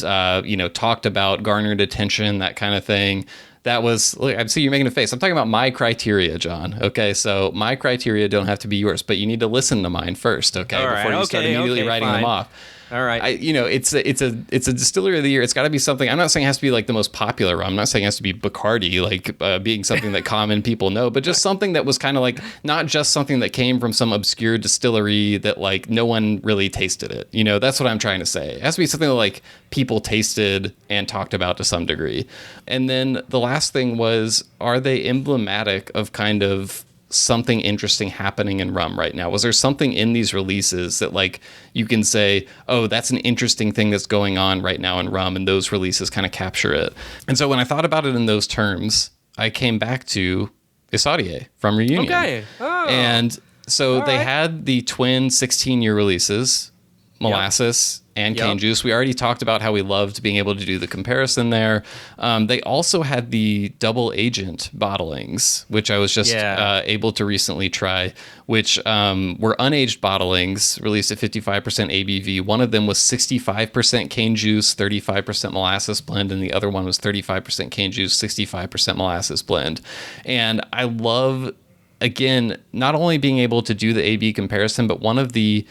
talked about, garnered attention, that kind of thing. That was, look, I see you're making a face. I'm talking about my criteria, John. Okay, so my criteria don't have to be yours, but you need to listen to mine first, okay,
All right.
before you start immediately writing them off.
All right.
It's a distillery of the year. It's got to be something. I'm not saying it has to be like the most popular rum. I'm not saying it has to be Bacardi, like being something that common people know, but just something that was kind of like not just something that came from some obscure distillery that like no one really tasted it. That's what I'm trying to say. It has to be something that like people tasted and talked about to some degree. And then the last thing was, are they emblematic of kind of something interesting happening in rum right now? Was there something in these releases that like you can say, oh, that's an interesting thing that's going on right now in rum, and those releases kind of capture it? And so when I thought about it in those terms, I came back to Isaudier from Reunion.
Okay. Oh.
And so they
right.
had the twin 16-year releases, molasses and cane juice. We already talked about how we loved being able to do the comparison there. They also had the double agent bottlings, which I was just able to recently try, which were unaged bottlings released at 55% ABV. One of them was 65% cane juice, 35% molasses blend, and the other one was 35% cane juice, 65% molasses blend. And I love, again, not only being able to do the AB comparison, but one of the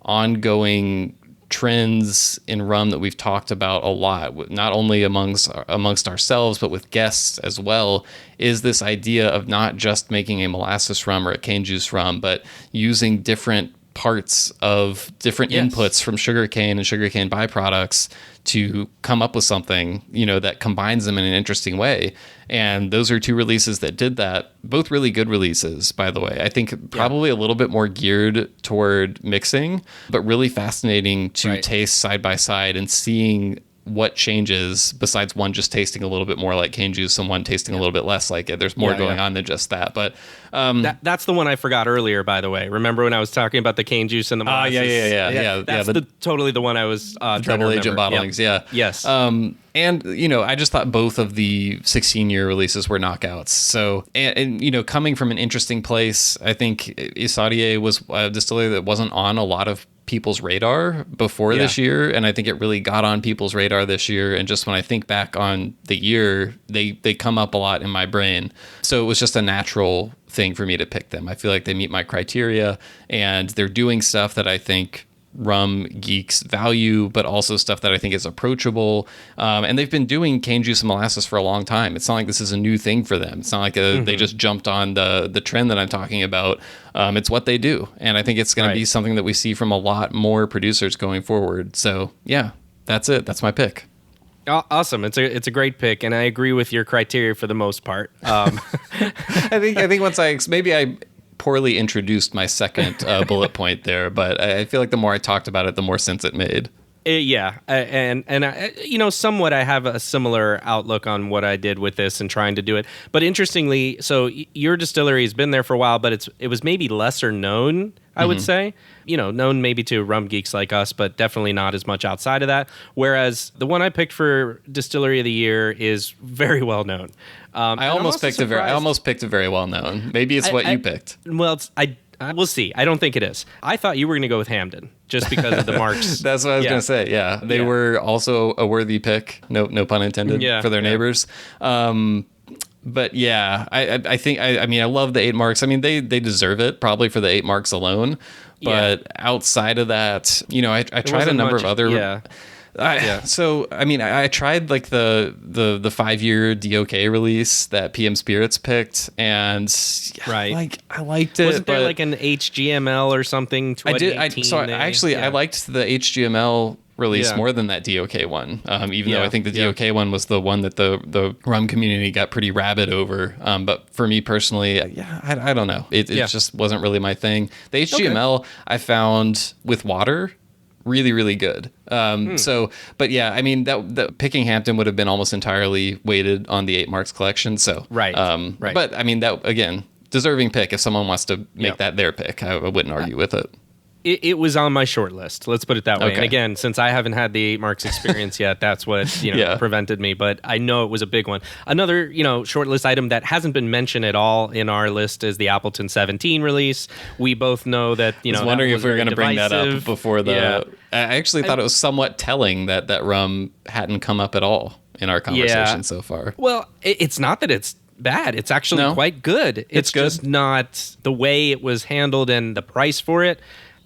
ongoing trends in rum that we've talked about a lot, not only amongst ourselves, but with guests as well, is this idea of not just making a molasses rum or a cane juice rum, but using different parts of different inputs from sugarcane and sugarcane byproducts to come up with something, that combines them in an interesting way. And those are two releases that did that. Both really good releases, by the way. I think probably a little bit more geared toward mixing, but really fascinating to taste side by side and seeing what changes besides one just tasting a little bit more like cane juice and one tasting a little bit less like it. There's more going on than just that. But
that's the one I forgot earlier, by the way. Remember when I was talking about the cane juice and the molasses? That's totally the one I was
double agent bottlings.
Yes.
And I just thought both of the 16-year releases were knockouts. So, and coming from an interesting place, I think Isaudier was a distillery that wasn't on a lot of people's radar before this year, and I think it really got on people's radar this year. And just when I think back on the year, they come up a lot in my brain. So it was just a natural thing for me to pick them. I feel like they meet my criteria, and they're doing stuff that I think rum geeks value, but also stuff that I think is approachable. And they've been doing cane juice and molasses for a long time. It's not like this is a new thing for them. It's not like they just jumped on the trend that I'm talking about. It's what they do. And I think it's going to be something that we see from a lot more producers going forward. So yeah, that's it. That's my pick.
Awesome. It's a great pick, and I agree with your criteria for the most part.
I think once I poorly introduced my second bullet point there, but I feel like the more I talked about it, the more sense it made. And somewhat I have a similar outlook on what I did with this and trying to do it. But interestingly, so your distillery has been there for a while, but it was maybe lesser known, I would say. Known maybe to rum geeks like us, but definitely not as much outside of that. Whereas the one I picked for Distillery of the Year is very well known. I almost picked a very well known. Maybe it's what you picked.
Well, we'll see. I don't think it is. I thought you were going to go with Hamden just because of the marks.
That's what I was going to say. Yeah, they were also a worthy pick. No pun intended for their neighbors. But yeah, I think I love the 8 marks. I mean, they deserve it probably for the 8 marks alone. But outside of that, I tried a number of other. So I tried like the 5-year DOK release that PM Spirits picked, and I liked it.
Wasn't there like an HGML or something?
I liked the HGML release more than that DOK one. Even though I think the DOK one was the one that the rum community got pretty rabid over. But for me personally, I don't know. It just wasn't really my thing. The HGML I found with water really, really good. So, but yeah, I mean, that Picking Hampton would have been almost entirely weighted on the 8 Marks collection. So,
right.
But I mean, that again, deserving pick if someone wants to make that their pick. I wouldn't argue with it.
It was on my short list. Let's put it that way.
Okay.
And again, since I haven't had the 8 Marks experience yet, that's what prevented me. But I know it was a big one. Another short list item that hasn't been mentioned at all in our list is the Appleton 17 release. We both know that
I was wondering if we were going to bring that up before the. Yeah. I actually thought it was somewhat telling that rum hadn't come up at all in our conversation so far.
Well, it's not that it's bad. It's actually quite good. It's good. Just not the way it was handled and the price for it.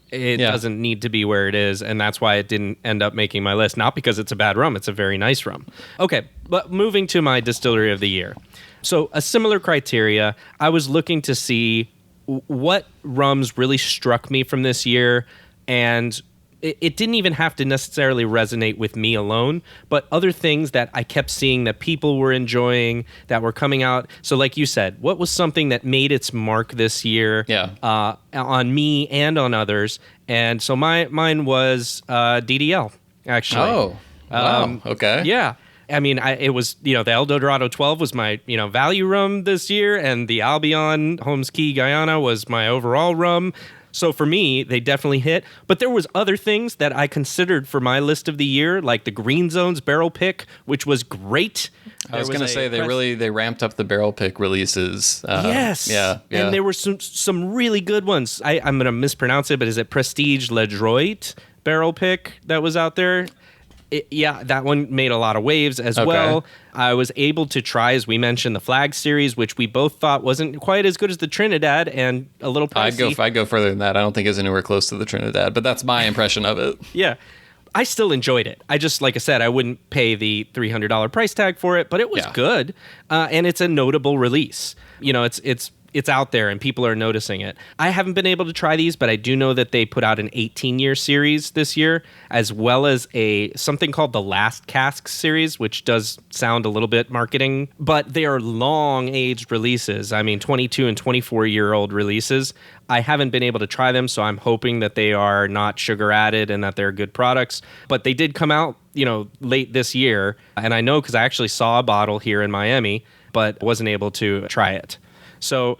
It doesn't need to be where it is, and that's why it didn't end up making my list. Not because it's a bad rum. It's a very nice rum. Okay, but moving to my distillery of the year. So a similar criteria, I was looking to see what rums really struck me from this year, and it didn't even have to necessarily resonate with me alone, but other things that I kept seeing that people were enjoying, that were coming out. So like you said, what was something that made its mark this year on me and on others? And so mine was DDL, actually.
Oh, wow. Okay.
Yeah. I mean, it was, the El Dorado 12 was my, value rum this year, and the Albion Holmes Key Guyana was my overall rum. So for me, they definitely hit. But there was other things that I considered for my list of the year, like the Green Zones barrel pick, which was great.
I was going to say they ramped up the barrel pick releases.
Yes.
Yeah.
And there were some really good ones. I'm going to mispronounce it, but is it Prestige Ledroit barrel pick that was out there? That one made a lot of waves as well. I was able to try, as we mentioned, the Flag series, which we both thought wasn't quite as good as the Trinidad and a little pricey.
I'd go further than that. I don't think it's anywhere close to the Trinidad, but that's my impression of it.
Yeah. I still enjoyed it. I just, like I said, I wouldn't pay the $300 price tag for it, but it was good. And it's a notable release. It's out there and people are noticing it. I haven't been able to try these, but I do know that they put out an 18-year series this year, as well as something called the Last Cask series, which does sound a little bit marketing, but they are long-aged releases. I mean, 22 and 24-year-old releases. I haven't been able to try them, so I'm hoping that they are not sugar added and that they're good products. But they did come out, late this year, and I know because I actually saw a bottle here in Miami, but wasn't able to try it. So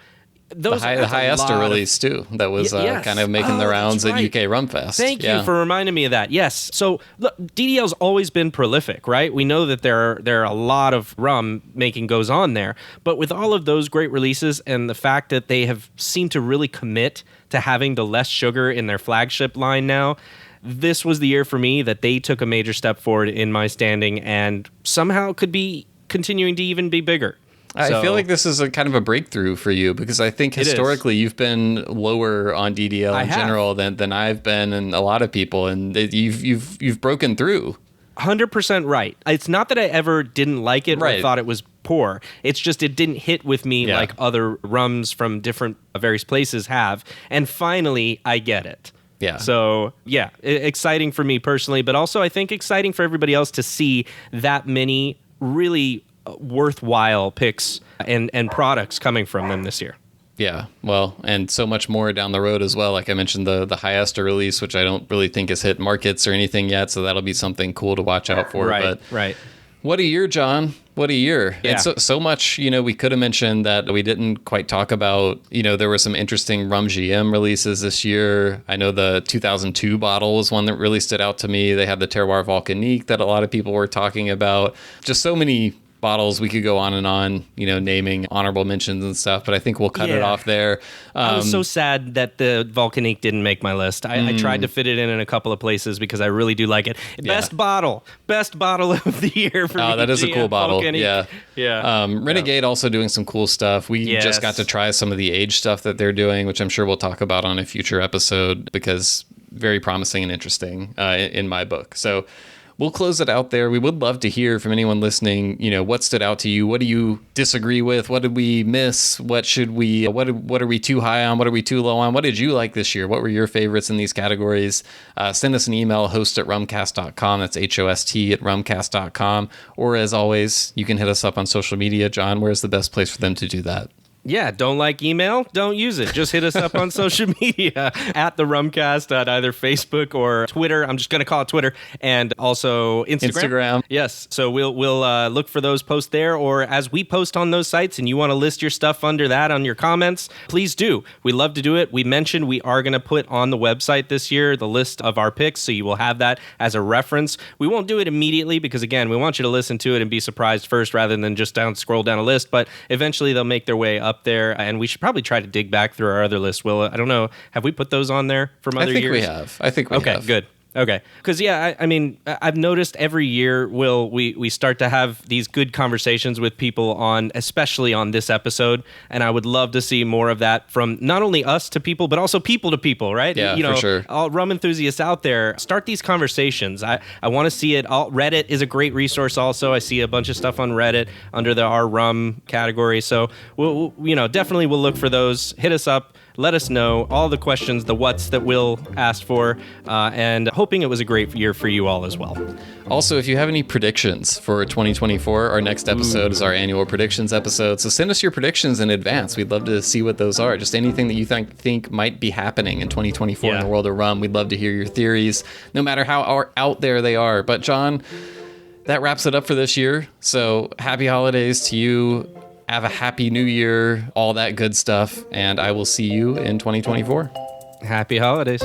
the High Ester release too, that was kind of making the rounds at UK Rum Fest.
Thank you for reminding me of that. Yes. So look, DDL's always been prolific, right? We know that there are a lot of rum making goes on there, but with all of those great releases and the fact that they have seemed to really commit to having the less sugar in their flagship line now, this was the year for me that they took a major step forward in my standing and somehow could be continuing to even be bigger.
I feel like this is a kind of a breakthrough for you because I think historically you've been lower on DDL in general than I've been and a lot of people, and you've broken through.
100% right. It's not that I ever didn't like it or thought it was poor. It's just it didn't hit with me like other rums from different various places have. And finally, I get it.
Yeah.
So, exciting for me personally, but also I think exciting for everybody else to see that many really worthwhile picks and products coming from them this year.
Yeah, well, and so much more down the road as well. Like I mentioned, the High Ester release, which I don't really think has hit markets or anything yet, so that'll be something cool to watch out for.
Right.
What a year, John. What a year.
Yeah.
And so much, we could have mentioned that we didn't quite talk about, there were some interesting Rum GM releases this year. I know the 2002 bottle was one that really stood out to me. They had the Terroir Volcanique that a lot of people were talking about. Just so many bottles we could go on and on, naming honorable mentions and stuff, but I think we'll cut it off there.
I was so sad that the Volcanique didn't make my list. I tried to fit it in a couple of places because I really do like it. Best bottle of the year for me.
Oh, that is a cool bottle.
Volcanique.
Yeah. Renegade also doing some cool stuff. We just got to try some of the age stuff that they're doing, which I'm sure we'll talk about on a future episode because very promising and interesting in my book. So we'll close it out there. We would love to hear from anyone listening, what stood out to you? What do you disagree with? What did we miss? What are we too high on? What are we too low on? What did you like this year? What were your favorites in these categories? Send us an email, host@rumcast.com. That's HOST@rumcast.com. Or as always, you can hit us up on social media. John, where's the best place for them to do that?
Yeah, don't like email? Don't use it. Just hit us up on social media at the Rumcast at either Facebook or Twitter. I'm just going to call it Twitter, and also Instagram. Yes. So we'll look for those posts there, or as we post on those sites and you want to list your stuff under that on your comments, please do. We love to do it. We mentioned we are going to put on the website this year the list of our picks, so you will have that as a reference. We won't do it immediately because, again, we want you to listen to it and be surprised first rather than just scroll down a list, but eventually they'll make their way up there, and we should probably try to dig back through our other lists. Will, I don't know, have we put those on there from other years?
I think we have.
Okay, good. Okay. Because, yeah, I mean, I've noticed every year, Will, we start to have these good conversations with people on, especially on this episode, and I would love to see more of that from not only us to people, but also people to people, right?
Yeah, for sure.
All rum enthusiasts out there, start these conversations. I want to see it. Reddit is a great resource also. I see a bunch of stuff on Reddit under the our rum category. So, we'll definitely we'll look for those. Hit us up. Let us know all the questions, the what's that Will asked for, and hoping it was a great year for you all as well.
Also, if you have any predictions for 2024, our next episode is our annual predictions episode. So send us your predictions in advance. We'd love to see what those are. Just anything that you think might be happening in 2024 in the world of rum. We'd love to hear your theories, no matter how out there they are. But John, that wraps it up for this year. So happy holidays to you. Have a happy new year, all that good stuff, and I will see you in 2024.
Happy holidays.